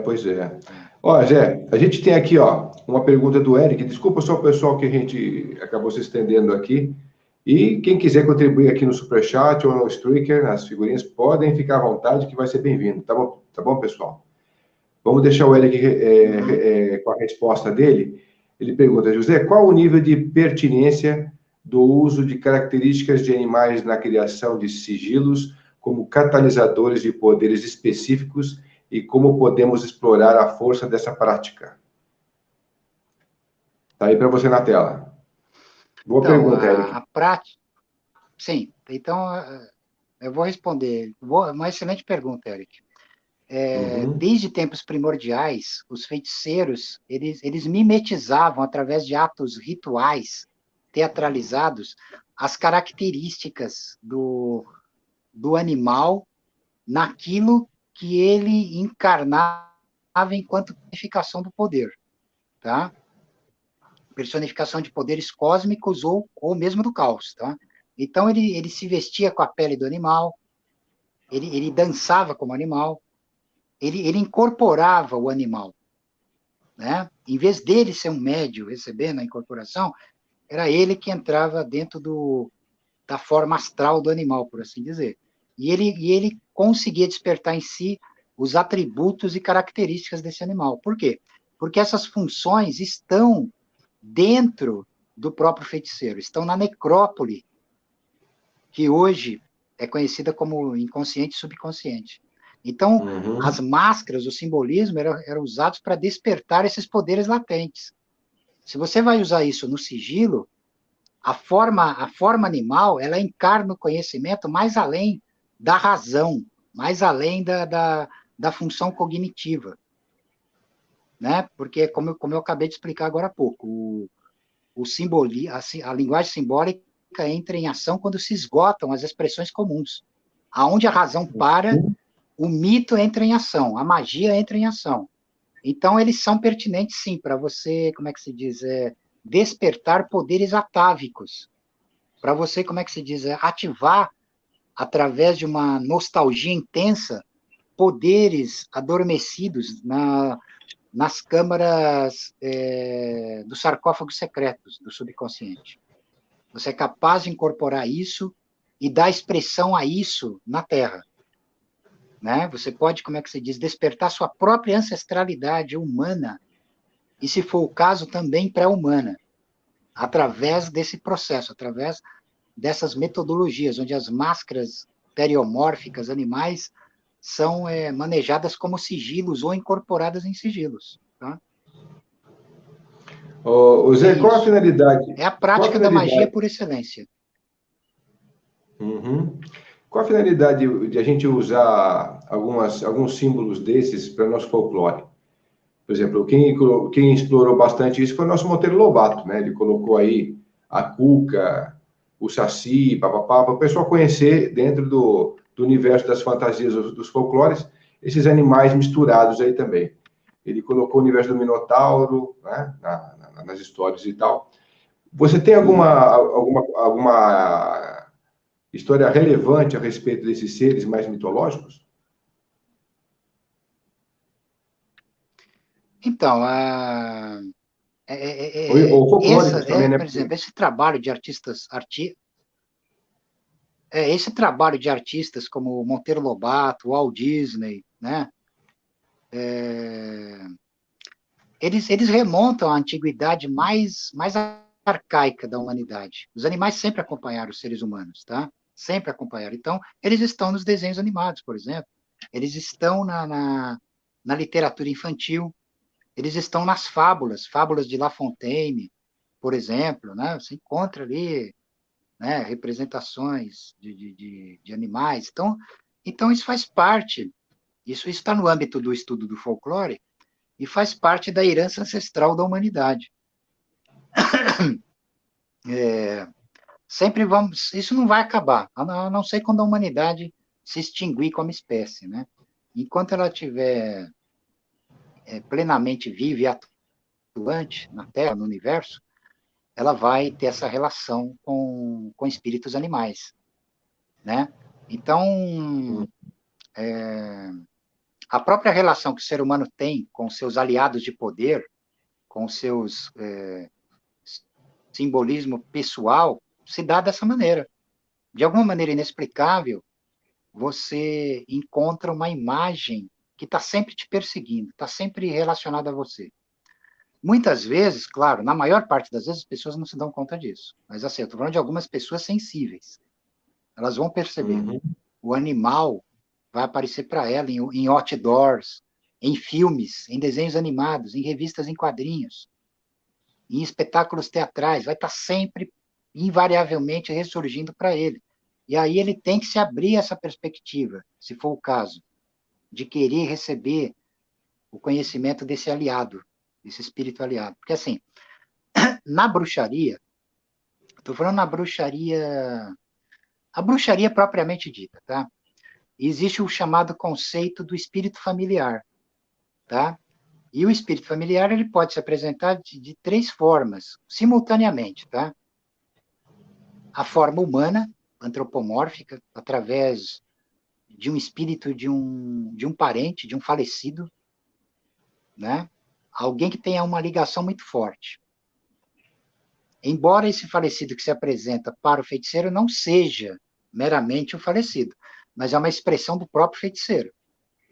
Pois é. Ó, Zé, a gente tem aqui, uma pergunta do Eric. Desculpa só o pessoal que a gente acabou se estendendo aqui. E quem quiser contribuir aqui no Superchat ou no Spreaker, nas figurinhas, podem ficar à vontade, que vai ser bem-vindo. Tá bom, pessoal? Vamos deixar o Eric com a resposta dele. Ele pergunta, José, qual o nível de pertinência do uso de características de animais na criação de sigilos como catalisadores de poderes específicos e como podemos explorar a força dessa prática. Está aí para você na tela. Boa pergunta, Eric. A prática... Sim, então eu vou responder. Uma excelente pergunta, Eric. Desde tempos primordiais, os feiticeiros, eles mimetizavam, através de atos rituais teatralizados, as características do animal naquilo que ele encarnava enquanto personificação do poder, tá? Personificação de poderes cósmicos ou mesmo do caos, tá? Então, ele se vestia com a pele do animal, ele dançava como animal, ele incorporava o animal, né? Em vez dele ser um médium recebendo a incorporação, era ele que entrava dentro da forma astral do animal, por assim dizer. E ele conseguia despertar em si os atributos e características desse animal. Por quê? Porque essas funções estão dentro do próprio feiticeiro, estão na necrópole, que hoje é conhecida como inconsciente e subconsciente. Então, as máscaras, o simbolismo, eram usados para despertar esses poderes latentes. Se você vai usar isso no sigilo, a forma animal, ela encarna o conhecimento mais além da razão, mais além da função cognitiva. Né? Porque, como eu acabei de explicar agora há pouco, a linguagem simbólica entra em ação quando se esgotam as expressões comuns. Aonde a razão para, o mito entra em ação, a magia entra em ação. Então, eles são pertinentes, sim, para você, como é que se diz, despertar poderes atávicos, para você, como é que se diz, ativar, através de uma nostalgia intensa, poderes adormecidos nas câmaras dos sarcófagos secretos do subconsciente. Você é capaz de incorporar isso e dar expressão a isso na Terra. Né? Você pode, como é que se diz, despertar sua própria ancestralidade humana, e, se for o caso, também pré-humana, através desse processo, através dessas metodologias, onde as máscaras periomórficas animais são manejadas como sigilos ou incorporadas em sigilos. Tá? Zé, qual a finalidade? É a prática da magia por excelência. Qual a finalidade de a gente usar alguns símbolos desses para o nosso folclore? Por exemplo, quem explorou bastante isso foi o nosso Monteiro Lobato, né? Ele colocou aí a cuca, o saci, papapá, para o pessoal conhecer dentro do universo das fantasias dos folclores, esses animais misturados aí também. Ele colocou o universo do Minotauro, né? Nas histórias e tal. Você tem alguma história relevante a respeito desses seres mais mitológicos? Então, Ou folclóricos também, né? por exemplo, esse trabalho de esse trabalho de artistas como Monteiro Lobato, Walt Disney, né? Eles remontam à antiguidade mais arcaica da humanidade. Os animais sempre acompanharam os seres humanos, tá? Sempre acompanharam. Então, eles estão nos desenhos animados, por exemplo. Eles estão na literatura infantil. Eles estão nas fábulas de La Fontaine, por exemplo, né? Você encontra ali, né, representações de animais. Então, isso faz parte. Isso está no âmbito do estudo do folclore, e faz parte da herança ancestral da humanidade. Sempre isso não vai acabar, a não ser quando a humanidade se extinguir como espécie, né? Enquanto ela estiver plenamente viva e atuante na Terra, no universo, ela vai ter essa relação com espíritos animais, né? Então, a própria relação que o ser humano tem com seus aliados de poder, com seus simbolismo pessoal, se dá dessa maneira. De alguma maneira inexplicável, você encontra uma imagem que está sempre te perseguindo, está sempre relacionada a você. Muitas vezes, claro, na maior parte das vezes, as pessoas não se dão conta disso. Mas, assim, eu estou falando de algumas pessoas sensíveis. Elas vão perceber. Uhum. O animal vai aparecer para ela em outdoors, em filmes, em desenhos animados, em revistas em quadrinhos, em espetáculos teatrais. Vai estar sempre, invariavelmente, ressurgindo para ele. E aí ele tem que se abrir essa perspectiva, se for o caso, de querer receber o conhecimento desse aliado, desse espírito aliado. Porque, assim, na bruxaria, estou falando na bruxaria, a bruxaria propriamente dita, tá? Existe o chamado conceito do espírito familiar, tá? E o espírito familiar ele pode se apresentar de três formas, simultaneamente, tá? A forma humana, antropomórfica, através de um espírito de um parente, de um falecido, né? Alguém que tenha uma ligação muito forte. Embora esse falecido que se apresenta para o feiticeiro não seja meramente o falecido, mas é uma expressão do próprio feiticeiro,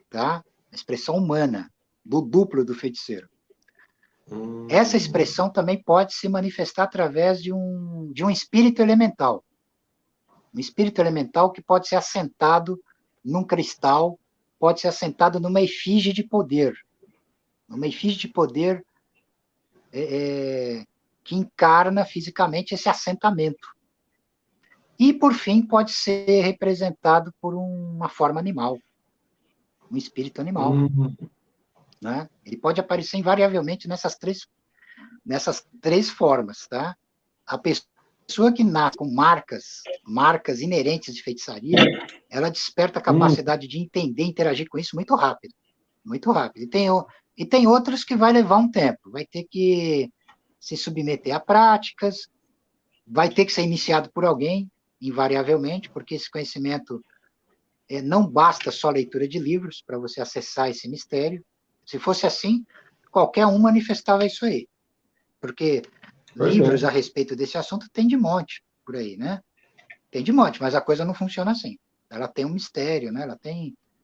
tá? Uma expressão humana, do duplo do feiticeiro. Essa expressão também pode se manifestar através de um espírito elemental. Um espírito elemental que pode ser assentado num cristal, pode ser assentado numa efígie de poder. Uma efígie de poder que encarna fisicamente esse assentamento. E, por fim, pode ser representado por uma forma animal, um espírito animal. Né? Ele pode aparecer invariavelmente nessas três formas. Tá? A pessoa que nasce com marcas inerentes de feitiçaria, ela desperta a capacidade de entender e interagir com isso muito rápido. Muito rápido. E tem outros que vai levar um tempo. Vai ter que se submeter a práticas, vai ter que ser iniciado por alguém, invariavelmente, porque esse conhecimento não basta só leitura de livros para você acessar esse mistério. Se fosse assim, qualquer um manifestava isso aí. Porque livros a respeito desse assunto tem de monte por aí, né? Tem de monte, mas a coisa não funciona assim. Ela tem um mistério, né?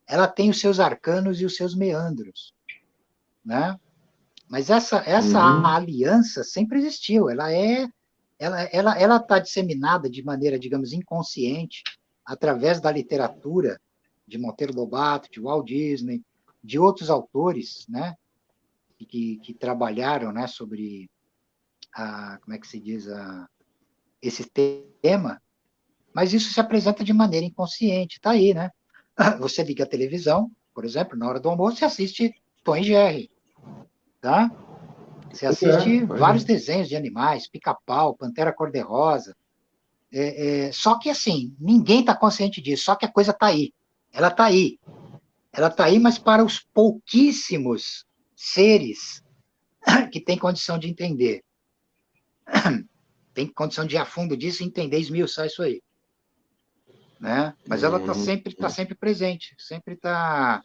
Ela tem os seus arcanos e os seus meandros, né? Mas essa aliança sempre existiu. Ela está disseminada de maneira, digamos, inconsciente, através da literatura de Monteiro Lobato, de Walt Disney, de outros autores, né, que trabalharam, né, sobre como é que se diz, esse tema, mas isso se apresenta de maneira inconsciente, está aí, né? Você liga a televisão, por exemplo, na hora do almoço, você assiste Tom e Jerry, tá? Você assiste vários desenhos de animais, Pica-Pau, Pantera Cor-de-Rosa. Só que, assim, ninguém está consciente disso, só que a coisa está aí. Ela está aí. Ela está aí, mas para os pouquíssimos seres que têm condição de entender. Tem condição de ir a fundo disso e entender, esmiuçar isso aí. Né? Mas ela está sempre presente, sempre tá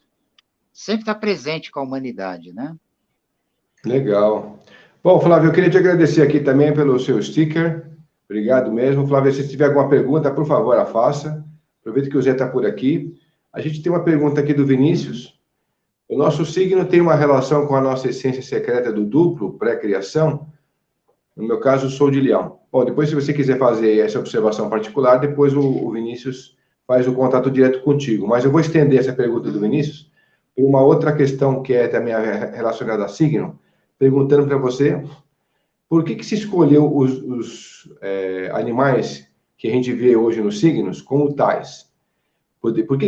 presente com a humanidade, né? Legal. Bom, Flávio, eu queria te agradecer aqui também pelo seu sticker. Obrigado mesmo. Flávio, se tiver alguma pergunta, por favor, a faça. Aproveita que o Zé está por aqui. A gente tem uma pergunta aqui do Vinícius. O nosso signo tem uma relação com a nossa essência secreta do duplo, pré-criação? No meu caso, sou de Leão. Bom, depois, se você quiser fazer essa observação particular, depois o Vinícius faz o contato direto contigo. Mas eu vou estender essa pergunta do Vinícius por uma outra questão que é também relacionada a signo, perguntando para você por que se escolheu os animais que a gente vê hoje nos signos como tais? Por que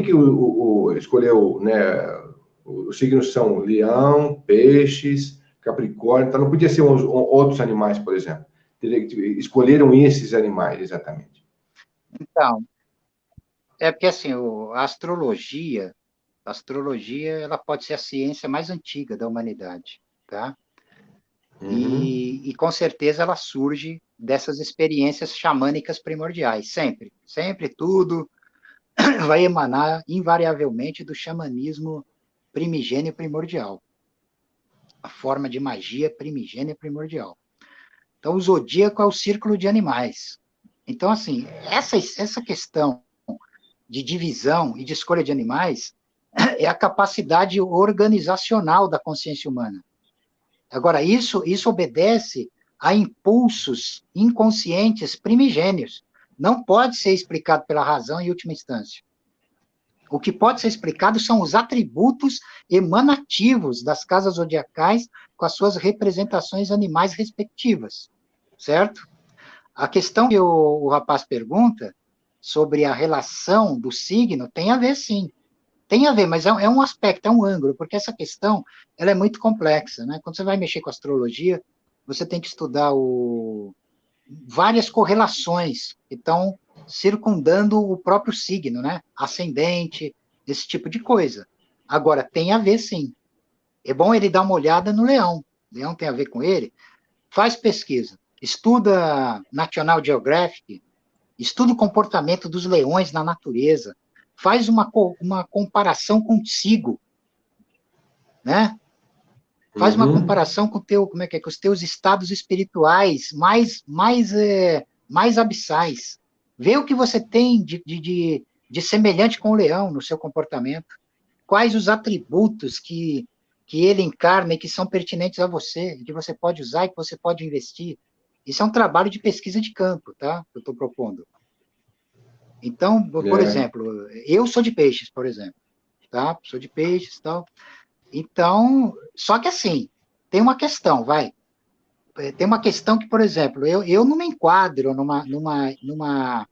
escolheu, né, os signos são leão, peixes, capricórnio, então não podia ser outros animais, por exemplo. Escolheram esses animais, exatamente. Então, porque assim, a astrologia ela pode ser a ciência mais antiga da humanidade, tá? E com certeza ela surge dessas experiências xamânicas primordiais, sempre tudo vai emanar invariavelmente do xamanismo primigênio primordial, a forma de magia primigênia primordial. Então, o zodíaco é o círculo de animais. Então, assim, essa questão de divisão e de escolha de animais é a capacidade organizacional da consciência humana. Agora, isso obedece a impulsos inconscientes primigênios. Não pode ser explicado pela razão em última instância. O que pode ser explicado são os atributos emanativos das casas zodiacais com as suas representações animais respectivas, certo? A questão que o rapaz pergunta sobre a relação do signo tem a ver, sim. Tem a ver, mas é um aspecto, é um ângulo, porque essa questão ela é muito complexa, né? Quando você vai mexer com astrologia, você tem que estudar várias correlações que estão circundando o próprio signo, né? Ascendente, esse tipo de coisa. Agora, tem a ver, sim. É bom ele dar uma olhada no Leão. Leão tem a ver com ele. Faz pesquisa. Estuda National Geographic, estuda o comportamento dos leões na natureza, faz uma comparação contigo, né? Faz uma comparação com com os teus estados espirituais mais abissais. Vê o que você tem de semelhante com o leão no seu comportamento. Quais os atributos que ele encarna e que são pertinentes a você, que você pode usar e que você pode investir. Isso é um trabalho de pesquisa de campo, tá? Que eu estou propondo. Então, por exemplo, eu sou de peixes, por exemplo, tá? Sou de peixes e tal. Então, só que assim, tem uma questão, tem uma questão que, por exemplo, eu não me enquadro numa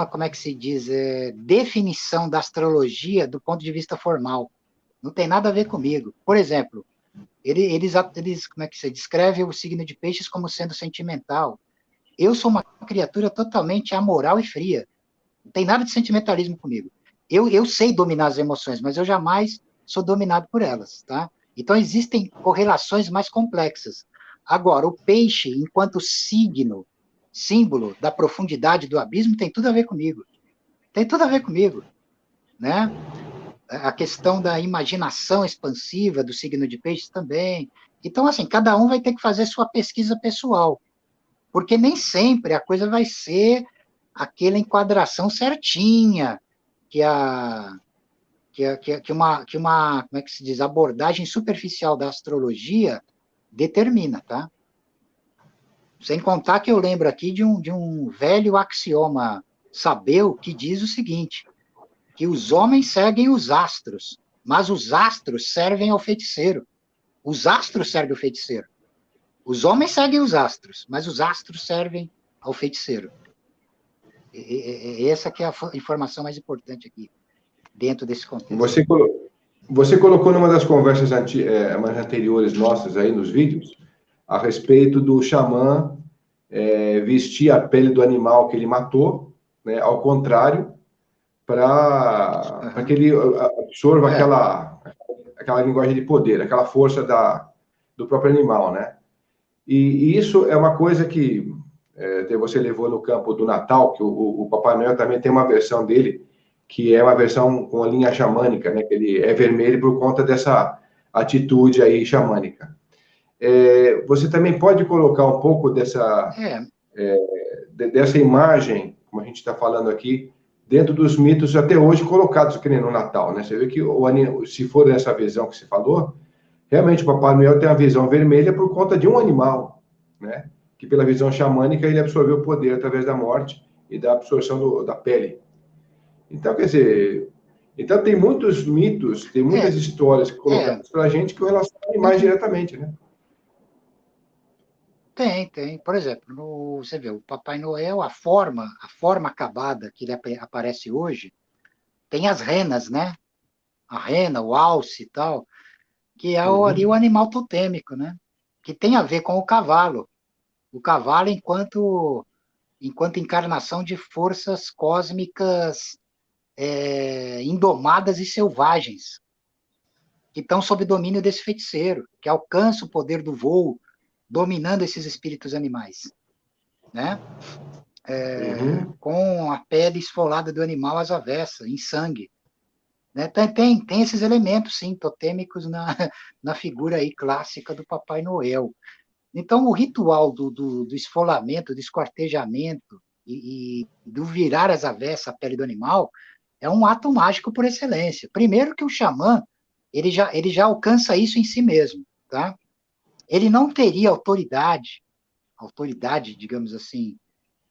como é que se diz, definição da astrologia do ponto de vista formal. Não tem nada a ver comigo. Por exemplo, eles como é que se descreve o signo de peixes como sendo sentimental. Eu sou uma criatura totalmente amoral e fria. Não tem nada de sentimentalismo comigo. Eu sei dominar as emoções, mas eu jamais sou dominado por elas, tá? Então, existem correlações mais complexas. Agora, o peixe, enquanto signo, símbolo da profundidade do abismo, tem tudo a ver comigo. Tem tudo a ver comigo, né? A questão da imaginação expansiva do signo de peixes também. Então, assim, cada um vai ter que fazer sua pesquisa pessoal, porque nem sempre a coisa vai ser aquela enquadração certinha que uma, como é que se diz, abordagem superficial da astrologia determina, tá? Sem contar que eu lembro aqui de um velho axioma sabeu que diz o seguinte, que os homens seguem os astros, mas os astros servem ao feiticeiro. Os astros servem ao feiticeiro. Os homens seguem os astros, mas os astros servem ao feiticeiro. Essa que é a informação mais importante aqui, dentro desse contexto. Você colocou numa das conversas mais anteriores nossas aí nos vídeos, a respeito do xamã vestir a pele do animal que ele matou, né, ao contrário, para que ele absorva aquela linguagem de poder, aquela força do próprio animal, né? E isso é uma coisa que você levou no campo do Natal, que o Papai Noel também tem uma versão dele, que é uma versão com a linha xamânica, né? Que ele é vermelho por conta dessa atitude aí xamânica. Você também pode colocar um pouco dessa imagem, como a gente está falando aqui, dentro dos mitos até hoje colocados aqui no Natal, né? Você vê que se for essa visão que você falou, realmente o Papai Noel tem a visão vermelha por conta de um animal, né? Que pela visão xamânica ele absorveu o poder através da morte e da absorção da pele. Então, quer dizer, tem muitos mitos, tem muitas histórias colocadas para a gente que relacionam animais diretamente, né? Tem. Por exemplo, você vê, o Papai Noel, a forma acabada que ele aparece hoje, tem as renas, né? A rena, o alce e tal, que é ali o animal totêmico, né? Que tem a ver com o cavalo. O cavalo enquanto encarnação de forças cósmicas indomadas e selvagens, que estão sob domínio desse feiticeiro, que alcança o poder do voo, dominando esses espíritos animais, né? Com a pele esfolada do animal às avessas, em sangue. Né? Tem esses elementos, sim, totêmicos na figura aí clássica do Papai Noel. Então, o ritual do esfolamento, do esquartejamento e do virar às avessas a pele do animal é um ato mágico por excelência. Primeiro que o xamã, ele já alcança isso em si mesmo, tá? ele não teria autoridade, digamos assim,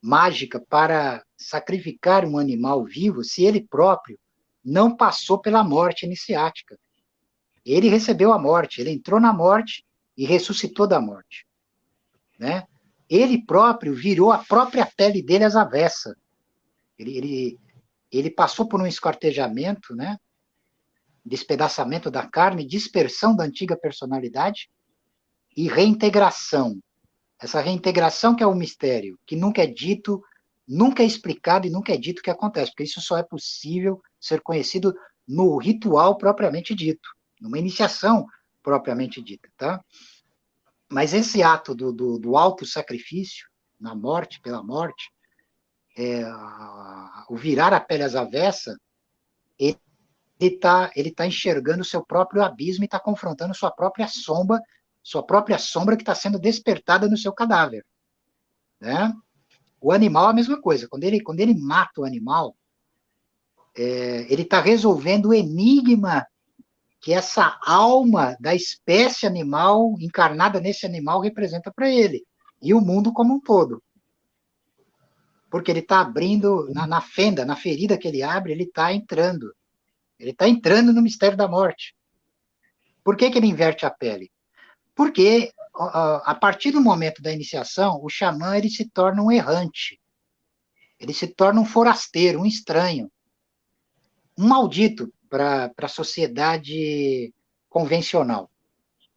mágica para sacrificar um animal vivo se ele próprio não passou pela morte iniciática. Ele recebeu a morte, ele entrou na morte e ressuscitou da morte, né? Ele próprio virou a própria pele dele às avessas. Ele passou por um esquartejamento, né? Despedaçamento da carne, dispersão da antiga personalidade e reintegração. Essa reintegração que é o mistério, que nunca é dito, nunca é explicado e nunca é dito o que acontece, porque isso só é possível ser conhecido no ritual propriamente dito, numa iniciação propriamente dita, tá? Mas esse ato do auto-sacrifício, na morte, pela morte, o virar a pele às avessas, ele tá enxergando o seu próprio abismo e está confrontando sua própria sombra que está sendo despertada no seu cadáver, né? O animal é a mesma coisa. Quando ele mata o animal, ele está resolvendo o enigma que essa alma da espécie animal, encarnada nesse animal, representa para ele, e o mundo como um todo. Porque ele está abrindo, na fenda, na ferida que ele abre, ele está entrando. Ele está entrando no mistério da morte. Por que ele inverte a pele? Porque, a partir do momento da iniciação, o xamã ele se torna um errante. Ele se torna um forasteiro, um estranho. Um maldito para a sociedade convencional.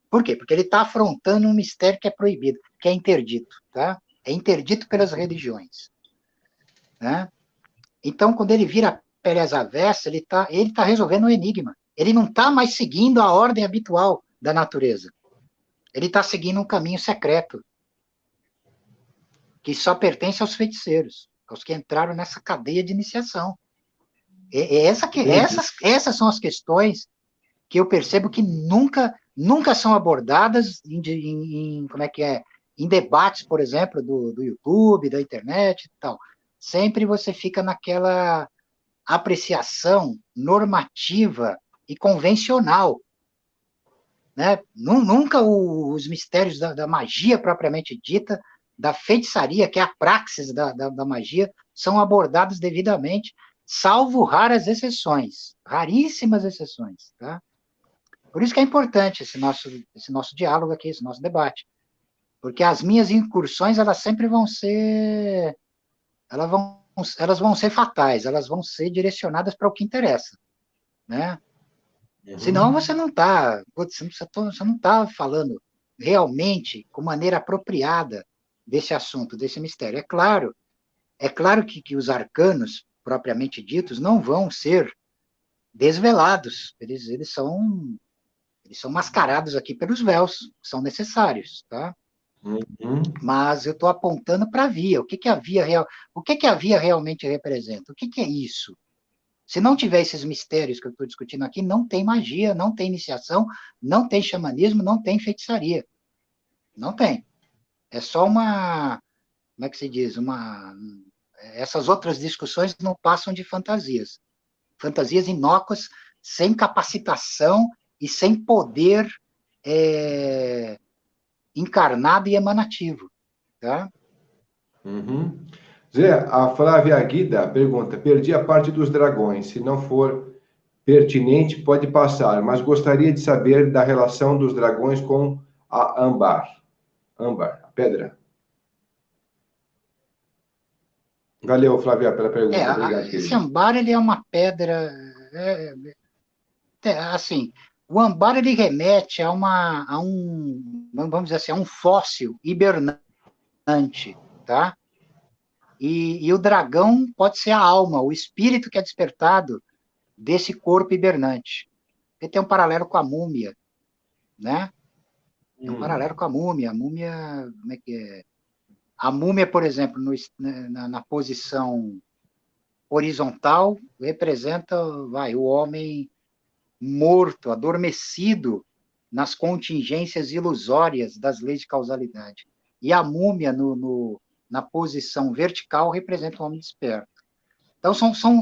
Por quê? Porque ele está afrontando um mistério que é proibido, que é interdito. Tá? É interdito pelas religiões. Né? Então, quando ele vira a pele às avessas, ele tá resolvendo um enigma. Ele não está mais seguindo a ordem habitual da natureza. Ele está seguindo um caminho secreto, que só pertence aos feiticeiros, aos que entraram nessa cadeia de iniciação. Essas são as questões que eu percebo que nunca são abordadas em debates, por exemplo, do YouTube, da internet e tal. Sempre você fica naquela apreciação normativa e convencional. Né? Nunca os mistérios da magia propriamente dita, da feitiçaria, que é a praxis da magia, são abordados devidamente, salvo raras exceções, raríssimas exceções. Tá? Por isso que é importante esse nosso diálogo aqui, esse nosso debate. Porque as minhas incursões, elas sempre vão ser... Elas vão ser fatais, elas vão ser direcionadas para o que interessa. Né? Senão você não está falando realmente com maneira apropriada desse assunto, desse mistério. É claro que os arcanos, propriamente ditos, não vão ser desvelados. Eles são mascarados aqui pelos véus, que são necessários, tá? Mas eu estou apontando para a via. O que a via realmente representa? O que é isso? Se não tiver esses mistérios que eu estou discutindo aqui, não tem magia, não tem iniciação, não tem xamanismo, não tem feitiçaria. Não tem. É só como é que se diz? Essas outras discussões não passam de fantasias. Fantasias inócuas, sem capacitação e sem poder encarnado e emanativo. Tá? Zé, a Flávia Aguida pergunta: perdi a parte dos dragões. Se não for pertinente, pode passar, mas gostaria de saber da relação dos dragões com a âmbar. Âmbar, a pedra. Valeu, Flávia, pela pergunta. Obrigado, esse âmbar, ele é uma pedra... assim, o âmbar, ele remete a vamos dizer assim, a um fóssil hibernante, tá? E o dragão pode ser a alma, o espírito que é despertado desse corpo hibernante. Ele tem um paralelo com a múmia, né? Tem um paralelo com a múmia. A múmia, como é que é? A múmia, por exemplo, na posição horizontal, representa o homem morto, adormecido nas contingências ilusórias das leis de causalidade. E a múmia, na posição vertical, representa o homem desperto. Então,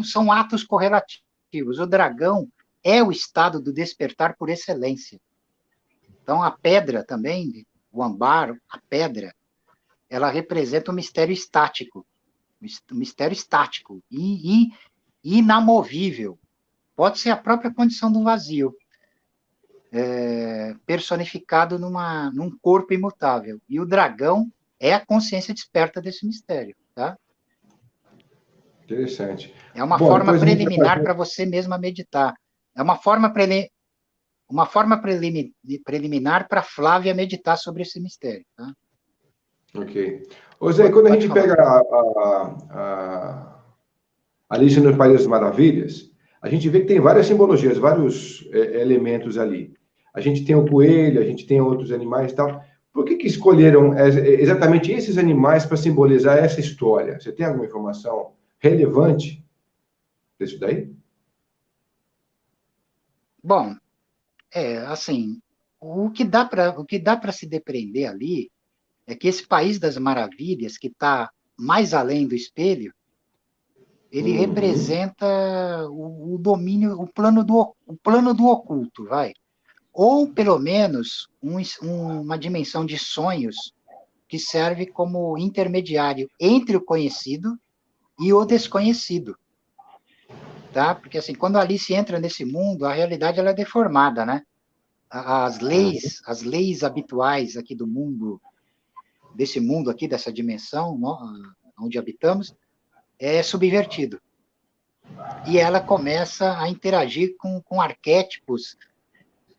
são atos correlativos. O dragão é o estado do despertar por excelência. Então, a pedra também, o âmbar, a pedra, ela representa um mistério estático, e inamovível. Pode ser a própria condição do vazio, personificado num corpo imutável. E o dragão é a consciência desperta desse mistério, tá? Interessante. É uma Bom, forma depois a gente vai preliminar fazer... para você mesma meditar. É uma forma preliminar para Flávia meditar sobre esse mistério, tá? Ok. Ô Zé, quando a Pode gente falar. pega a Alice no País das Maravilhas, a gente vê que tem várias simbologias, vários elementos ali. A gente tem o coelho, a gente tem outros animais e tal. Por que escolheram exatamente esses animais para simbolizar essa história? Você tem alguma informação relevante disso daí? Bom, assim, o que dá para se depreender ali é que esse País das Maravilhas, que está mais além do espelho, ele Uhum. representa o domínio, o plano do oculto, vai. Ou, pelo menos, uma dimensão de sonhos que serve como intermediário entre o conhecido e o desconhecido, tá? Porque, assim, quando a Alice entra nesse mundo, a realidade ela é deformada, né? As leis habituais aqui do mundo, desse mundo aqui, dessa dimensão onde habitamos, é subvertido. E ela começa a interagir com arquétipos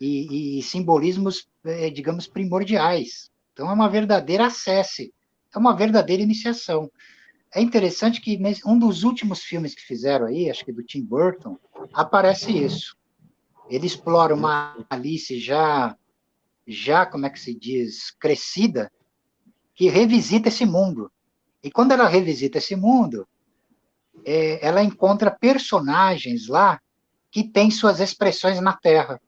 e simbolismos, digamos, primordiais. Então, é uma verdadeira acesse, é uma verdadeira iniciação. É interessante que um dos últimos filmes que fizeram aí, acho que do Tim Burton, aparece isso. Ele explora uma Alice como é que se diz, crescida, que revisita esse mundo. E quando ela revisita esse mundo, ela encontra personagens lá que têm suas expressões na Terra.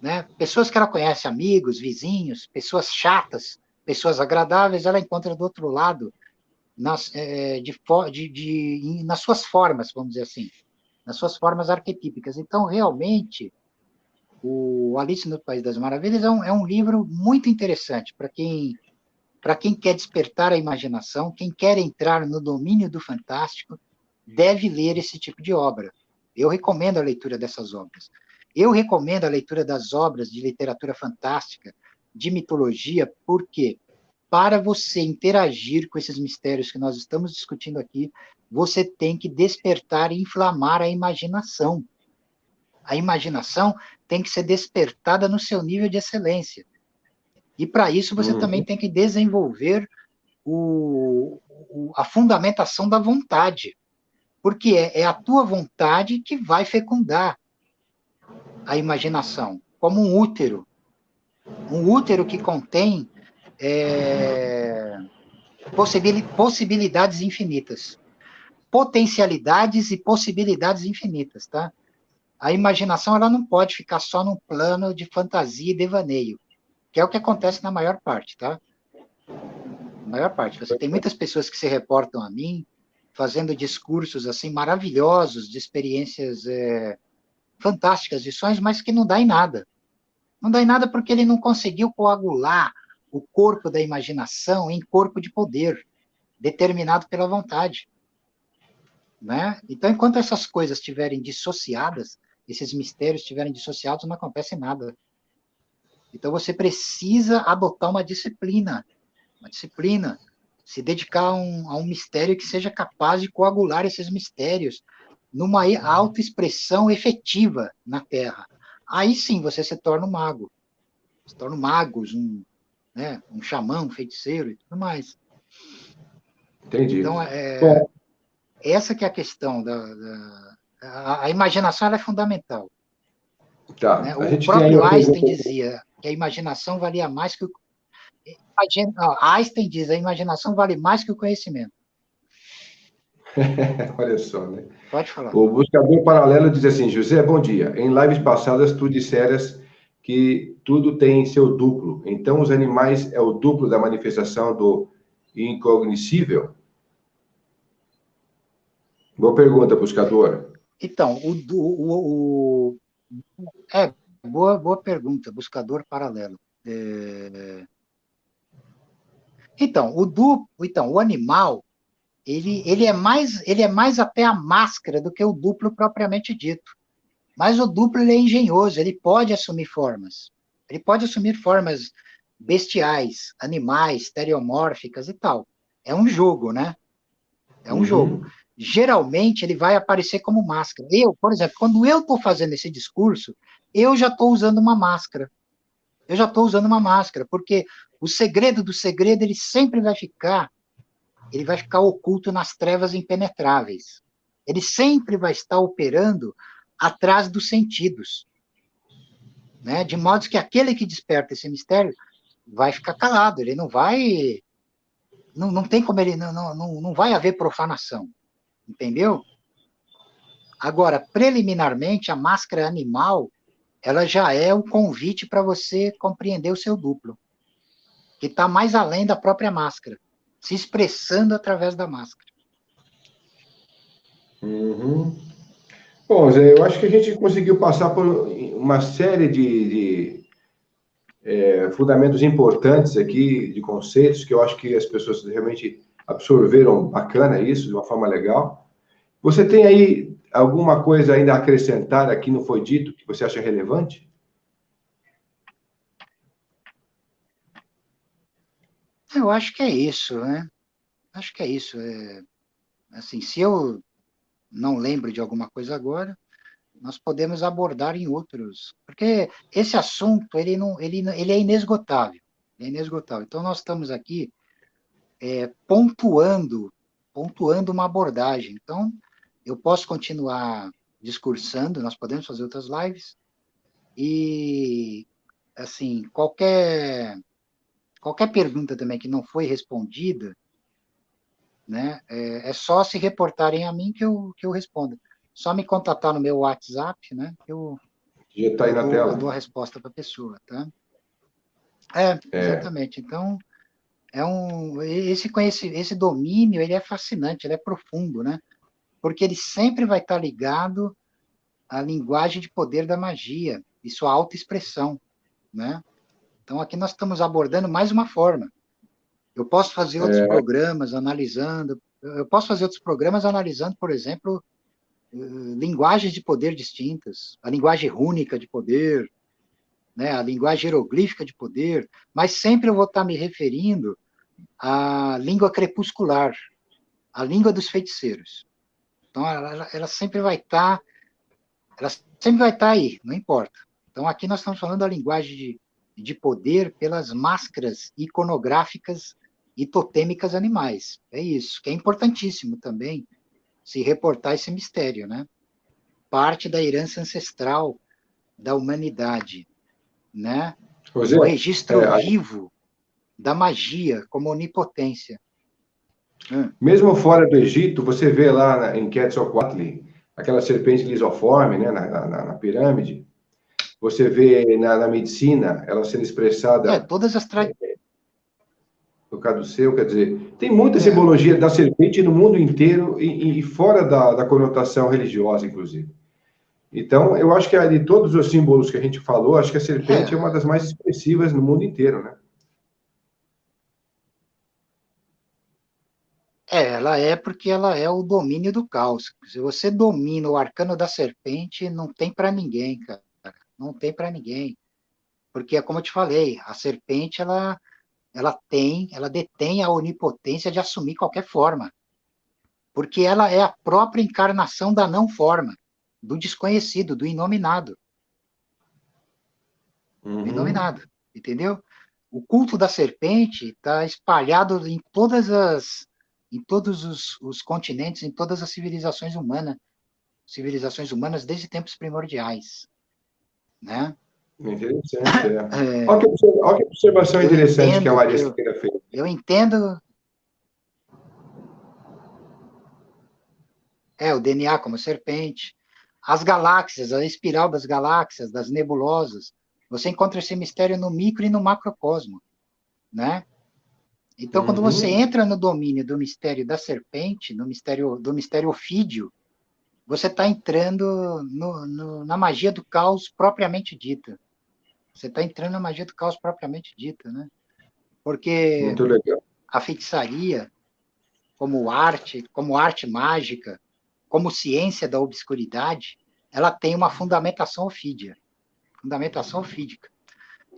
Né? Pessoas que ela conhece, amigos, vizinhos, pessoas chatas, pessoas agradáveis, ela encontra do outro lado, nas suas formas, vamos dizer assim, nas suas formas arquetípicas. Então, realmente, o Alice no País das Maravilhas é um livro muito interessante para quem quer despertar a imaginação, quem quer entrar no domínio do fantástico, deve ler esse tipo de obra. Eu recomendo a leitura dessas obras. Eu recomendo a leitura das obras de literatura fantástica, de mitologia, por quê? Para você interagir com esses mistérios que nós estamos discutindo aqui, você tem que despertar e inflamar a imaginação. A imaginação tem que ser despertada no seu nível de excelência. E para isso você também Uhum. tem que desenvolver a fundamentação da vontade, porque é a tua vontade que vai fecundar a imaginação, como um útero que contém possibilidades infinitas, potencialidades e possibilidades infinitas, tá? A imaginação ela não pode ficar só num plano de fantasia e devaneio, que é o que acontece na maior parte, tá? Na maior parte. Você tem muitas pessoas que se reportam a mim fazendo discursos assim maravilhosos de experiências fantásticas, de sonhos, mas que não dá em nada. Não dá em nada porque ele não conseguiu coagular o corpo da imaginação em corpo de poder, determinado pela vontade. Né? Então, enquanto essas coisas estiverem dissociadas, esses mistérios estiverem dissociados, não acontece nada. Então, você precisa adotar uma disciplina, se dedicar a um mistério que seja capaz de coagular esses mistérios numa autoexpressão efetiva na Terra. Aí sim você se torna um mago. Se torna um magos, um xamã, um feiticeiro e tudo mais. Entendi. Então, Bom, essa que é a questão. A imaginação ela é fundamental. tá. Né? A O gente tem aí próprio uma Einstein pergunta. dizia que a imaginação valia mais que o... Einstein diz a imaginação vale mais que o conhecimento. Olha só, né? Pode falar. O buscador paralelo diz assim: José, bom dia. Em lives passadas, tu disseras que tudo tem seu duplo. Então, os animais é o duplo da manifestação do incognoscível? Boa pergunta, buscador. Então, boa pergunta, buscador paralelo. Então, o animal, ele é mais até a máscara do que o duplo propriamente dito. Mas o duplo ele é engenhoso, ele pode assumir formas. Ele pode assumir formas bestiais, animais, estereomórficas e tal. É um jogo, né? É um jogo. Geralmente ele vai aparecer como máscara. Eu, por exemplo, quando eu estou fazendo esse discurso, eu já estou usando uma máscara. Eu já estou usando uma máscara, porque o segredo do segredo ele vai ficar oculto nas trevas impenetráveis. Ele sempre vai estar operando atrás dos sentidos, né? De modo que aquele que desperta esse mistério vai ficar calado, ele não vai, não tem como ele, não vai haver profanação, entendeu? Agora, preliminarmente, a máscara animal, ela já é o convite para você compreender o seu duplo, que está mais além da própria máscara, se expressando através da máscara. Bom, Zé, eu acho que a gente conseguiu passar por uma série de fundamentos importantes aqui, de conceitos, que eu acho que as pessoas realmente absorveram bacana isso, de uma forma legal. Você tem aí alguma coisa ainda a acrescentar aqui não foi dito, que você acha relevante? Eu acho que é isso, né? Acho que é isso. Assim, se eu não lembro de alguma coisa agora, nós podemos abordar em outros, porque esse assunto ele é inesgotável, é inesgotável. Então nós estamos aqui pontuando uma abordagem. Então eu posso continuar discursando, nós podemos fazer outras lives e assim qualquer pergunta também que não foi respondida, né, é só se reportarem a mim que eu respondo. Só me contatar no meu WhatsApp, né, Já está aí eu na dou, eu tela. dou a resposta para a pessoa, tá? É, Exatamente. Então, esse domínio, ele é fascinante, ele é profundo, né? Porque ele sempre vai estar ligado à linguagem de poder da magia e sua autoexpressão, né? Então, aqui nós estamos abordando mais uma forma. Eu posso fazer outros programas analisando, por exemplo, linguagens de poder distintas, a linguagem rúnica de poder, né, a linguagem hieroglífica de poder, mas sempre eu vou estar me referindo à língua crepuscular, à língua dos feiticeiros. Então, ela sempre vai estar, aí, não importa. Então, aqui nós estamos falando da linguagem de poder pelas máscaras iconográficas e totêmicas animais. É isso, que é importantíssimo também se reportar esse mistério, né? Parte da herança ancestral da humanidade, né? José, O registro vivo da magia como onipotência. mesmo fora do Egito, você vê lá em Quetzalcoatl, aquela serpente lisoforme, né, na pirâmide. Você vê na medicina ela sendo expressada Todas as no caduceu, quer dizer, tem muita simbologia da serpente no mundo inteiro e fora da conotação religiosa, inclusive. Então, eu acho que de todos os símbolos que a gente falou, acho que a serpente é uma das mais expressivas no mundo inteiro, né? Ela é porque ela é o domínio do caos. Se você domina o arcano da serpente, não tem para ninguém, cara. Não tem para ninguém. Porque é como eu te falei, a serpente ela detém a onipotência de assumir qualquer forma. Porque ela é a própria encarnação da não forma, do desconhecido, do inominado. Do inominado, entendeu? O culto da serpente está espalhado em todos os continentes, em todas as civilizações humanas desde tempos primordiais, né? Interessante, Olha que observação interessante que a Maria Siqueira fez. Eu entendo. O DNA como serpente. As galáxias, a espiral das galáxias, das nebulosas. Você encontra esse mistério no micro e no macrocosmo, né? Então, quando você entra no domínio do mistério da serpente, do mistério ofídio, você está entrando na magia do caos propriamente dita. Você está entrando na magia do caos propriamente dita, né? Porque Muito legal. a feitiçaria, como arte mágica, como ciência da obscuridade, ela tem uma fundamentação ofídica.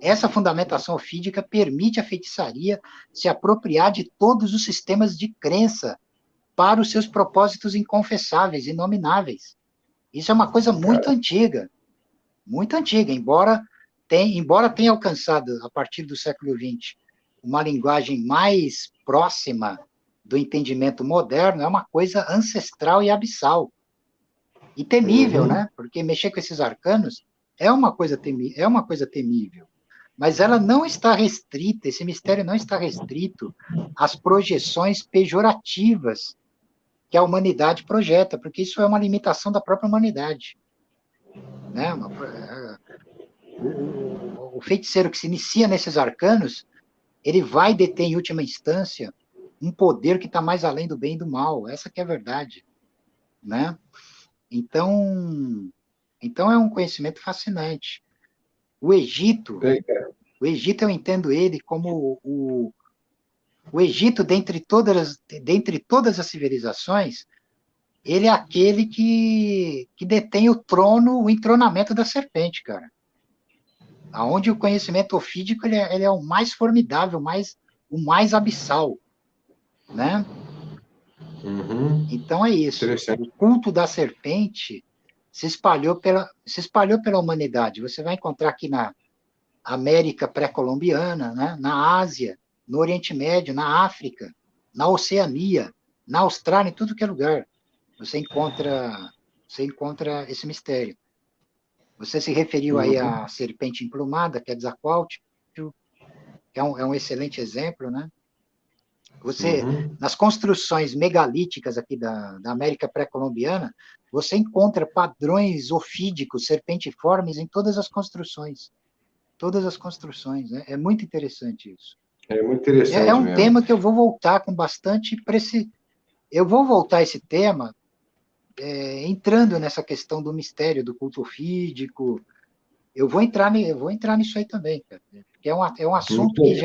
Essa fundamentação ofídica permite à feitiçaria se apropriar de todos os sistemas de crença para os seus propósitos inconfessáveis, inomináveis. Isso é uma coisa muito antiga, embora tenha alcançado, a partir do século XX, uma linguagem mais próxima do entendimento moderno, é uma coisa ancestral e abissal. E temível, né? Porque mexer com esses arcanos é uma coisa temível. Mas ela não está restrita, esse mistério não está restrito às projeções pejorativas que a humanidade projeta, porque isso é uma limitação da própria humanidade. Né? O feiticeiro que se inicia nesses arcanos, ele vai deter, em última instância, um poder que está mais além do bem e do mal. Essa que é a verdade. Né? Então é um conhecimento fascinante. O Egito, eu entendo ele como o Egito, dentre todas as civilizações, ele é aquele que detém o trono, o entronamento da serpente, cara. Onde o conhecimento ofídico ele é o mais formidável, o mais abissal, né? Então é isso. O culto da serpente se espalhou pela humanidade. Você vai encontrar aqui na América pré-colombiana, né? Na Ásia, no Oriente Médio, na África, na Oceania, na Austrália, em tudo que é lugar. Você encontra esse mistério. Você se referiu aí à serpente emplumada, que é Quetzalcoatl, que é um excelente exemplo, né? Você, nas construções megalíticas aqui da América pré-colombiana, você encontra padrões ofídicos, serpentiformes em todas as construções. Todas as construções, né? É muito interessante isso. É muito interessante um mesmo. Tema que eu vou voltar com bastante Eu vou voltar esse tema entrando nessa questão do mistério, do culto ofídico. Eu vou entrar nisso aí também, cara, porque é um assunto que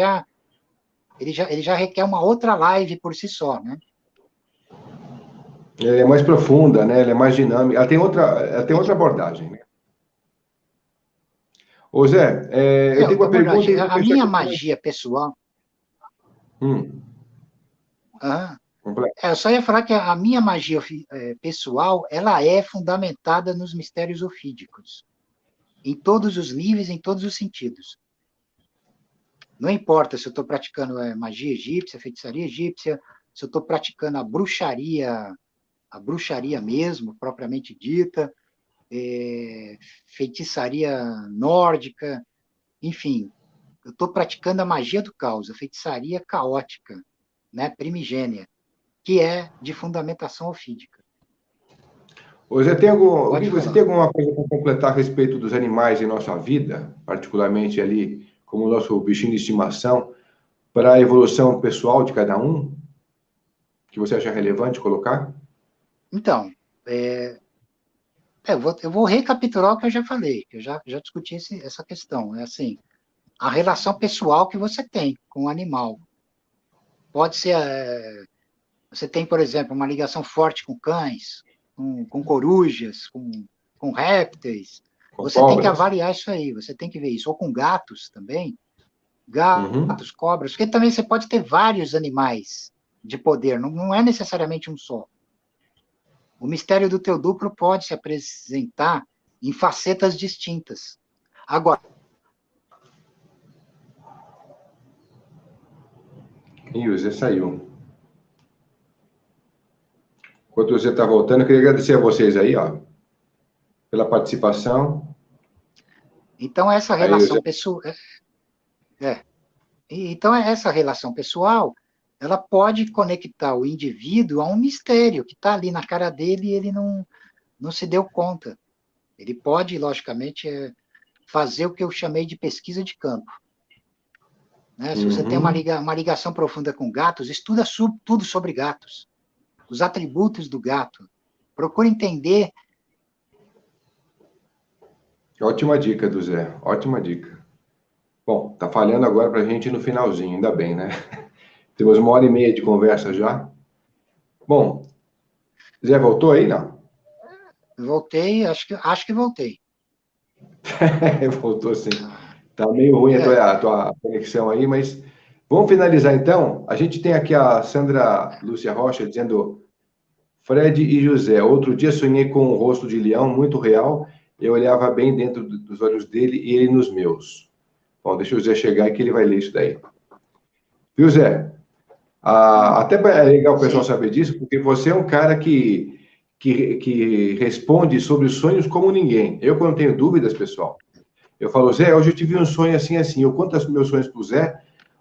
ele já requer uma outra live por si só, né? Ela é mais profunda, né? Ela é mais dinâmica. Ela tem outra abordagem, né? Ô Zé, eu tenho uma pergunta. A minha magia pessoal. Eu só ia falar que a minha magia pessoal, ela é fundamentada nos mistérios ofídicos, em todos os níveis, em todos os sentidos. Não importa se eu estou praticando magia egípcia, feitiçaria egípcia, se eu estou praticando a bruxaria mesmo, propriamente dita, feitiçaria nórdica, enfim, eu estou praticando a magia do caos, a feitiçaria caótica, né, primigênia, que é de fundamentação ofídica. Você tem alguma coisa para completar a respeito dos animais em nossa vida, particularmente ali como o nosso bichinho de estimação, para a evolução pessoal de cada um, que você acha relevante colocar? Então, eu vou recapitular o que eu já falei, que eu já discuti essa questão. É assim, a relação pessoal que você tem com o animal. Pode ser, você tem, por exemplo, uma ligação forte com cães, com corujas, com répteis. Você tem que avaliar isso aí, você tem que ver isso. Ou com gatos também, gatos, cobras, porque também você pode ter vários animais de poder, não é necessariamente um só. O mistério do teu duplo pode se apresentar em facetas distintas. Agora... Ih, o Zé saiu. Enquanto você está voltando, eu queria agradecer a vocês aí, ó, pela participação. Então, essa relação pessoal... Então, essa relação pessoal, ela pode conectar o indivíduo a um mistério que está ali na cara dele e ele não se deu conta. Ele pode, logicamente, fazer o que eu chamei de pesquisa de campo. Né? Se você tem uma ligação profunda com gatos, estuda tudo sobre gatos, os atributos do gato. Procura entender. Ótima dica do Zé, ótima dica. Bom, tá falhando agora para a gente no finalzinho, ainda bem, né? Temos 1h30 de conversa já. Bom, Zé, voltou aí, não? Voltei, acho que voltei. Voltou sim. Tá meio ruim a tua conexão aí, mas vamos finalizar então. A gente tem aqui a Sandra Lúcia Rocha dizendo: Fred e José, outro dia sonhei com um rosto de leão muito real. Eu olhava bem dentro dos olhos dele e ele nos meus. Bom, deixa o Zé chegar aqui, ele vai ler isso daí. Viu, Zé? Até é legal o pessoal Sim. saber disso, porque você é um cara que responde sobre sonhos como ninguém. Eu, quando tenho dúvidas, pessoal, eu falo, Zé, hoje eu tive um sonho assim, assim. Eu conto os meus sonhos para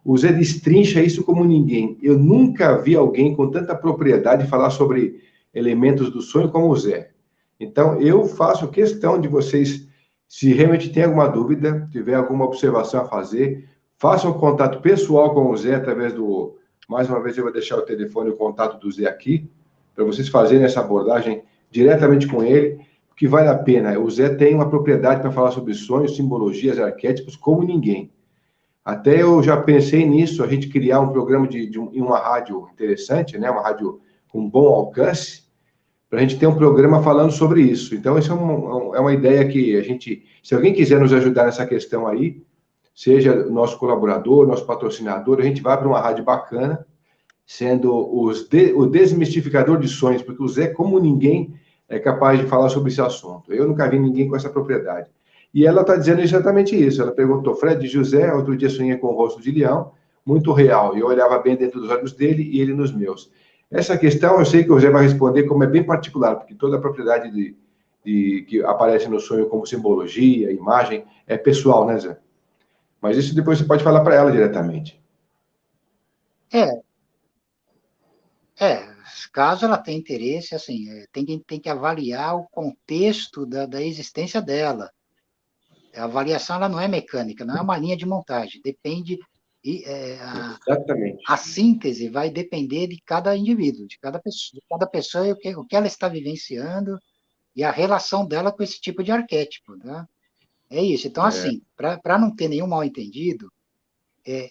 o Zé destrincha isso como ninguém. Eu nunca vi alguém com tanta propriedade falar sobre elementos do sonho como o Zé. Então, eu faço questão de vocês, se realmente tem alguma dúvida, tiver alguma observação a fazer, façam um contato pessoal com o Zé através do. Mais uma vez, eu vou deixar o telefone e o contato do Zé aqui, para vocês fazerem essa abordagem diretamente com ele, que vale a pena. O Zé tem uma propriedade para falar sobre sonhos, simbologias, arquétipos, como ninguém. Até eu já pensei nisso, a gente criar um programa em uma rádio interessante, né? Uma rádio com bom alcance, para a gente ter um programa falando sobre isso. Então, isso é uma ideia que a gente, se alguém quiser nos ajudar nessa questão aí, seja nosso colaborador, nosso patrocinador, a gente vai para uma rádio bacana, sendo o desmistificador de sonhos, porque o Zé, como ninguém, é capaz de falar sobre esse assunto. Eu nunca vi ninguém com essa propriedade. E ela está dizendo exatamente isso. Ela perguntou, Fred e José, outro dia sonhei com o rosto de leão, muito real, e eu olhava bem dentro dos olhos dele e ele nos meus. Essa questão eu sei que o Zé vai responder como é bem particular, porque toda a propriedade que aparece no sonho como simbologia, imagem, é pessoal, né, Zé? Mas isso depois você pode falar para ela diretamente. É, caso ela tenha interesse, assim, tem que avaliar o contexto da existência dela. A avaliação ela não é mecânica, não é uma linha de montagem, depende, Exatamente. a síntese vai depender de cada indivíduo, de cada pessoa e o que ela está vivenciando e a relação dela com esse tipo de arquétipo, né? É isso. Então, assim, para não ter nenhum mal-entendido,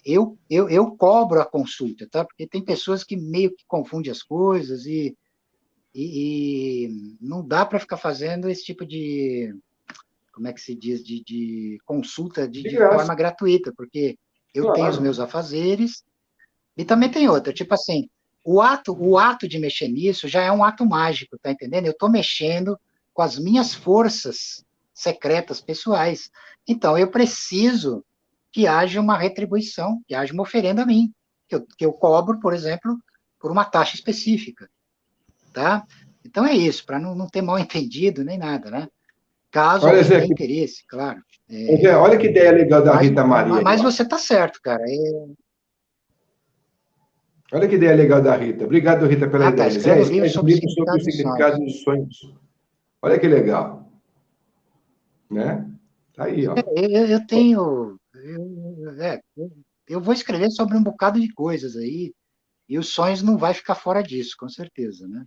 eu cobro a consulta, tá? Porque tem pessoas que meio que confundem as coisas e não dá para ficar fazendo esse tipo de, como é que se diz, de consulta De de graça, forma gratuita, porque eu tenho os claro. meus afazeres e também tem outra, tipo assim, o ato de mexer nisso já é um ato mágico, tá entendendo? Eu estou mexendo com as minhas forças secretas pessoais. Então, eu preciso que haja uma retribuição, que haja uma oferenda a mim, que eu cobro, por exemplo, por uma taxa específica, tá? Então é isso, para não ter mal entendido nem nada, né? Caso Olha, alguém Zé, tenha interesse, claro. Zé, olha que ideia legal da Mas, Rita Maria aí, mas ó. você está certo, cara. Olha que ideia legal da Rita. Obrigado, Rita, pela Tá, ideia. Zé, escreve um livro escreve um sobre o livro sobre o significado dos significado sonhos. dos sonhos. Olha que legal, né? Tá aí, ó. Eu tenho. Eu vou escrever sobre um bocado de coisas aí, e os sonhos não vai ficar fora disso, com certeza, né?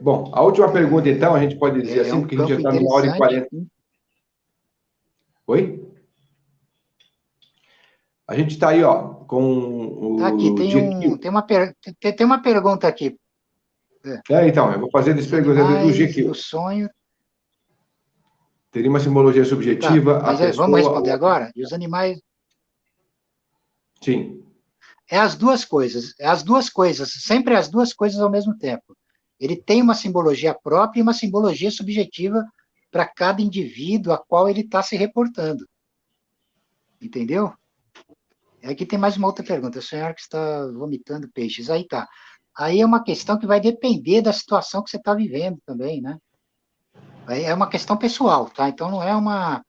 Bom, a última pergunta, então, a gente pode dizer É assim, um porque a gente já campo está numa hora e interessante. 40. Oi? A gente está aí, ó, com Tá aqui, o GQ. tem uma pergunta aqui. É, Então, eu vou fazer esse os pergunta do animais e o GQ. sonho. Teria uma simbologia Tá, subjetiva, a mas vamos pessoa responder ou a... agora? E os animais. Sim, É as duas coisas, sempre as duas coisas ao mesmo tempo. Ele tem uma simbologia própria e uma simbologia subjetiva para cada indivíduo a qual ele está se reportando. Entendeu? Aqui tem mais uma outra pergunta. A senhora que está vomitando peixes. Aí tá. Aí é uma questão que vai depender da situação que você está vivendo também, né? Aí é uma questão pessoal, tá? Então não é uma.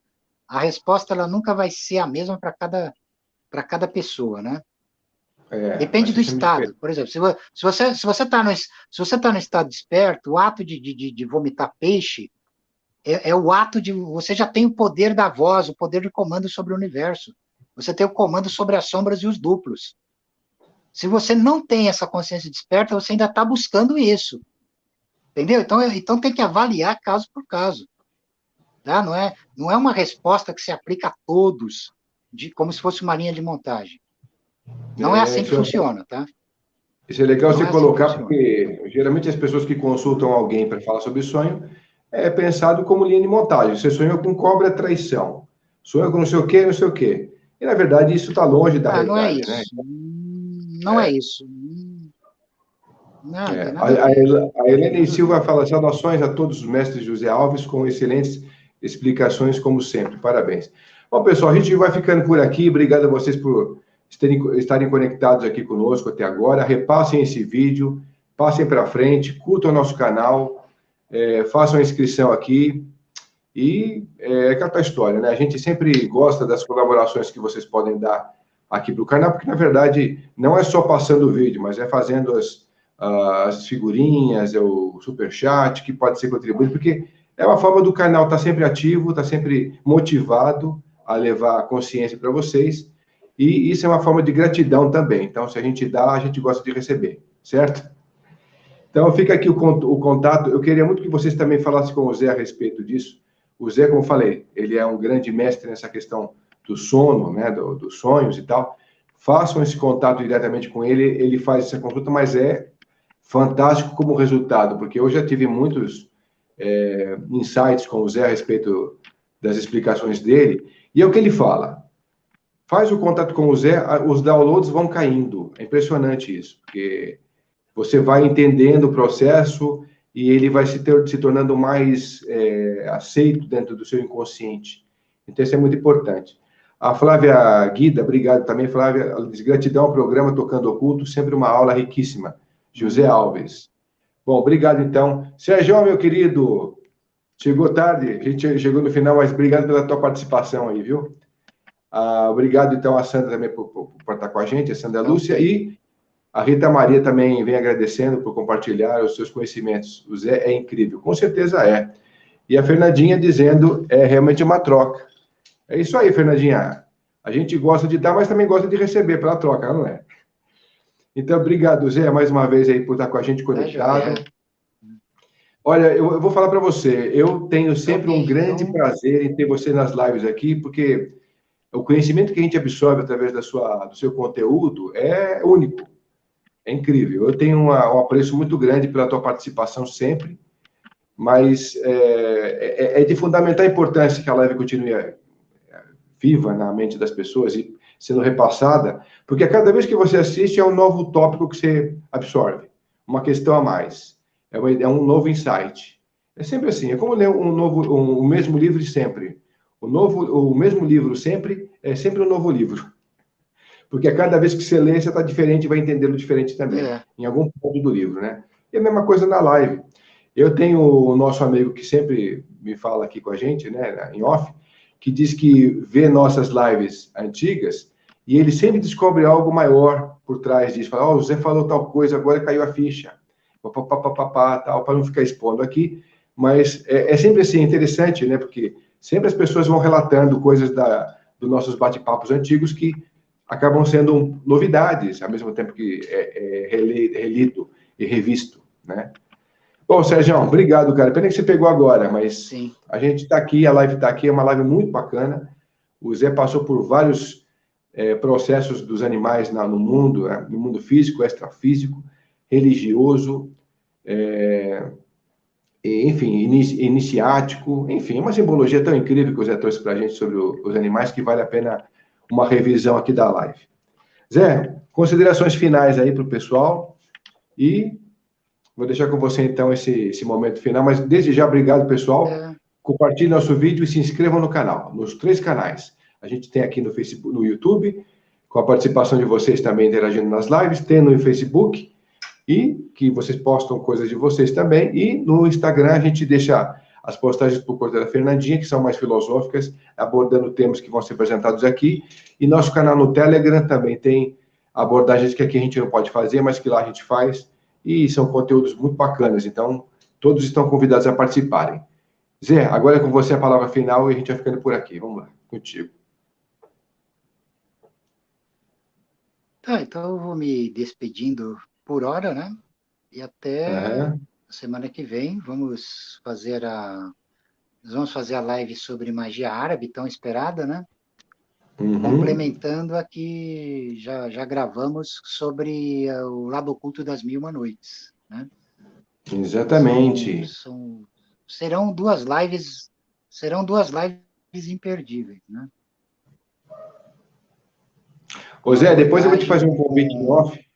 A resposta ela nunca vai ser a mesma para cada pessoa, né? vai Depende ser do sempre estado. diferente. Por exemplo, se você está no estado desperto, o ato de vomitar peixe é o ato de. Você já tem o poder da voz, o poder de comando sobre o universo. Você tem o comando sobre as sombras e os duplos. Se você não tem essa consciência desperta, você ainda está buscando isso. Entendeu? Então tem que avaliar caso por caso. Tá? Não é uma resposta que se aplica a todos. como se fosse uma linha de montagem. Não é assim que funciona, tá? Isso é legal Não você é assim que colocar, funciona. porque geralmente as pessoas que consultam alguém para falar sobre sonho é pensado como linha de montagem. Você sonhou com cobra, é traição. Sonhou com não sei o quê, não sei o quê. E, na verdade, isso está longe da Não é realidade, né? isso. Não é isso. Não, tem A, nada a a, ver. a Tem Helene nada a ver. Silva fala saudações a todos os mestres José Alves, com excelentes explicações, como sempre. Parabéns. Bom, pessoal, a gente vai ficando por aqui. Obrigado a vocês por estarem conectados aqui conosco até agora. Repassem esse vídeo, passem para frente, curtam o nosso canal, façam a inscrição aqui. E é aquela história, né? A gente sempre gosta das colaborações que vocês podem dar aqui para o canal, porque, na verdade, não é só passando o vídeo, mas é fazendo as figurinhas, é o superchat, que pode ser contribuído, porque é uma forma do canal estar sempre ativo, estar sempre motivado a levar consciência para vocês, e isso é uma forma de gratidão também. Então, se a gente dá, a gente gosta de receber, certo? Então, fica aqui o contato. Eu queria muito que vocês também falassem com o Zé a respeito disso. O Zé, como eu falei, ele é um grande mestre nessa questão do sono, né, dos sonhos e tal. Façam esse contato diretamente com ele, ele faz essa consulta, mas é fantástico como resultado, porque eu já tive muitos insights com o Zé a respeito das explicações dele, e é o que ele fala. Faz o contato com o Zé, os downloads vão caindo. É impressionante isso, porque você vai entendendo o processo e ele vai se tornando mais aceito dentro do seu inconsciente. Então, isso é muito importante. A Flávia Guida, obrigado também, Flávia. Ela diz, gratidão ao programa Tocando Oculto, sempre uma aula riquíssima. José Alves. Bom, obrigado então. Sérgio, meu querido, chegou tarde, a gente chegou no final, mas obrigado pela tua participação aí, viu? Obrigado então a Sandra também por estar com a gente, a Sandra Lúcia, e a Rita Maria também vem agradecendo por compartilhar os seus conhecimentos. O Zé é incrível, com certeza é. E a Fernandinha dizendo, é realmente uma troca. É isso aí, Fernandinha. A gente gosta de dar, mas também gosta de receber pela troca, não é? Então, obrigado, Zé, mais uma vez aí por estar com a gente Tá conectado. joia. Olha, eu vou falar para você, eu tenho sempre um Ok, grande então. prazer em ter você nas lives aqui, porque o conhecimento que a gente absorve através do seu conteúdo é único. É incrível. Eu tenho um apreço muito grande pela tua participação sempre, mas é de fundamental importância que a live continue viva na mente das pessoas e sendo repassada, porque a cada vez que você assiste é um novo tópico que você absorve, uma questão a mais, é um novo insight. É sempre assim, é como ler o mesmo livro de sempre. O mesmo livro sempre é sempre um novo livro. Porque a cada vez que você lê, você está diferente e vai entendê-lo diferente também, em algum ponto do livro, né? E a mesma coisa na live. Eu tenho o nosso amigo que sempre me fala aqui com a gente, né, em off, que diz que vê nossas lives antigas e ele sempre descobre algo maior por trás disso. Fala, o Zé falou tal coisa, agora caiu a ficha. Papapá, tal, para não ficar expondo aqui. Mas é sempre assim, interessante, né? Porque sempre as pessoas vão relatando coisas dos nossos bate-papos antigos que acabam sendo novidades, ao mesmo tempo que relido e revisto, né? Bom, Sérgio, obrigado, cara. Pena que você pegou agora, mas Sim. a gente está aqui, a live está aqui, é uma live muito bacana. O Zé passou por vários processos dos animais no mundo, né? No mundo físico, extrafísico, religioso, enfim, iniciático, enfim, é uma simbologia tão incrível que o Zé trouxe para a gente sobre os animais que vale a pena uma revisão aqui da live. Zé, considerações finais aí para o pessoal e vou deixar com você então esse momento final, mas desde já obrigado, pessoal. Compartilhe nosso vídeo e se inscrevam no canal, nos 3 canais. A gente tem aqui no Facebook, no YouTube, com a participação de vocês também interagindo nas lives, tem no Facebook e que vocês postam coisas de vocês também, e no Instagram a gente deixa as postagens por conta da Fernandinha, que são mais filosóficas, abordando temas que vão ser apresentados aqui, e nosso canal no Telegram também tem abordagens que aqui a gente não pode fazer, mas que lá a gente faz, e são conteúdos muito bacanas, então todos estão convidados a participarem. Zé, agora é com você a palavra final e a gente vai ficando por aqui. Vamos lá, contigo. Tá, então eu vou me despedindo por hora, né? E até a semana que vem nós vamos fazer a live sobre magia árabe, tão esperada, né? complementando aqui, já gravamos sobre o Lado Oculto das Mil e Uma Noites, né? Exatamente. Serão duas lives imperdíveis, né? Ô Zé, depois eu vou te fazer um convite em off.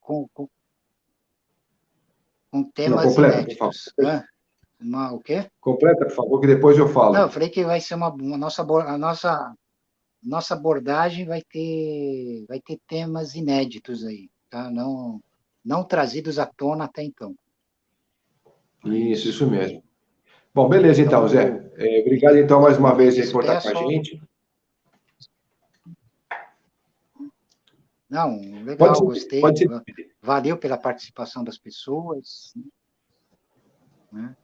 Com Não, temas completa, por favor. inéditos. O quê? Completa, por favor, que depois eu falo. Não, eu falei que vai ser a nossa abordagem vai ter temas inéditos aí, tá? Não trazidos à tona até então. Isso mesmo. Bom, beleza então, Zé. Obrigado então mais uma vez por estar com a gente. Não, legal, gostei. Valeu pela participação das pessoas, né?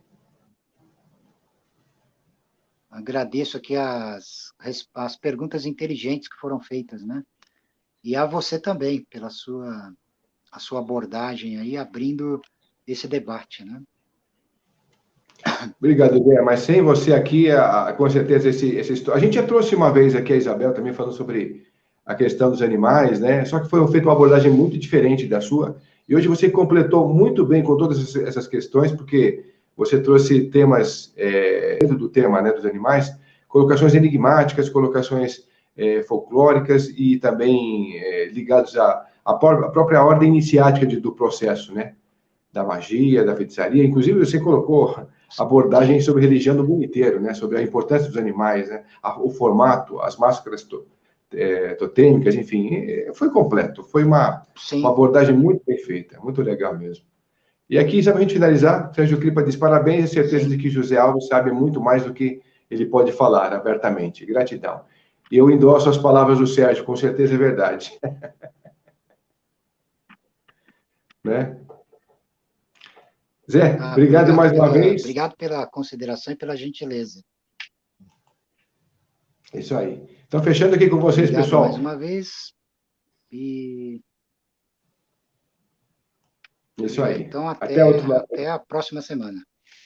Agradeço aqui as perguntas inteligentes que foram feitas, né? E a você também, pela sua abordagem aí, abrindo esse debate, né? Obrigado, Zé. Mas sem você aqui, com certeza, a gente já trouxe uma vez aqui a Isabel também falando sobre a questão dos animais, né? Só que foi feita uma abordagem muito diferente da sua. E hoje você completou muito bem com todas essas questões, porque você trouxe temas dentro do tema, né, dos animais, colocações enigmáticas, colocações folclóricas e também ligados à própria ordem iniciática do processo, né? Da magia, da feitiçaria. Inclusive, você colocou abordagem sobre religião do mundo inteiro, né? Sobre a importância dos animais, né? O formato, as máscaras totêmicas, enfim, foi completo. Foi uma abordagem muito bem feita, muito legal mesmo. E aqui, só para a gente finalizar, Sérgio Cripa diz parabéns e certeza de que José Alves sabe muito mais do que ele pode falar abertamente. Gratidão. E eu endosso as palavras do Sérgio, com certeza é verdade. Né? Zé, obrigado mais uma vez. Obrigado pela consideração e pela gentileza. É isso aí. Então, fechando aqui com vocês, obrigado pessoal. mais uma vez. E... Isso aí. Então, até a próxima semana.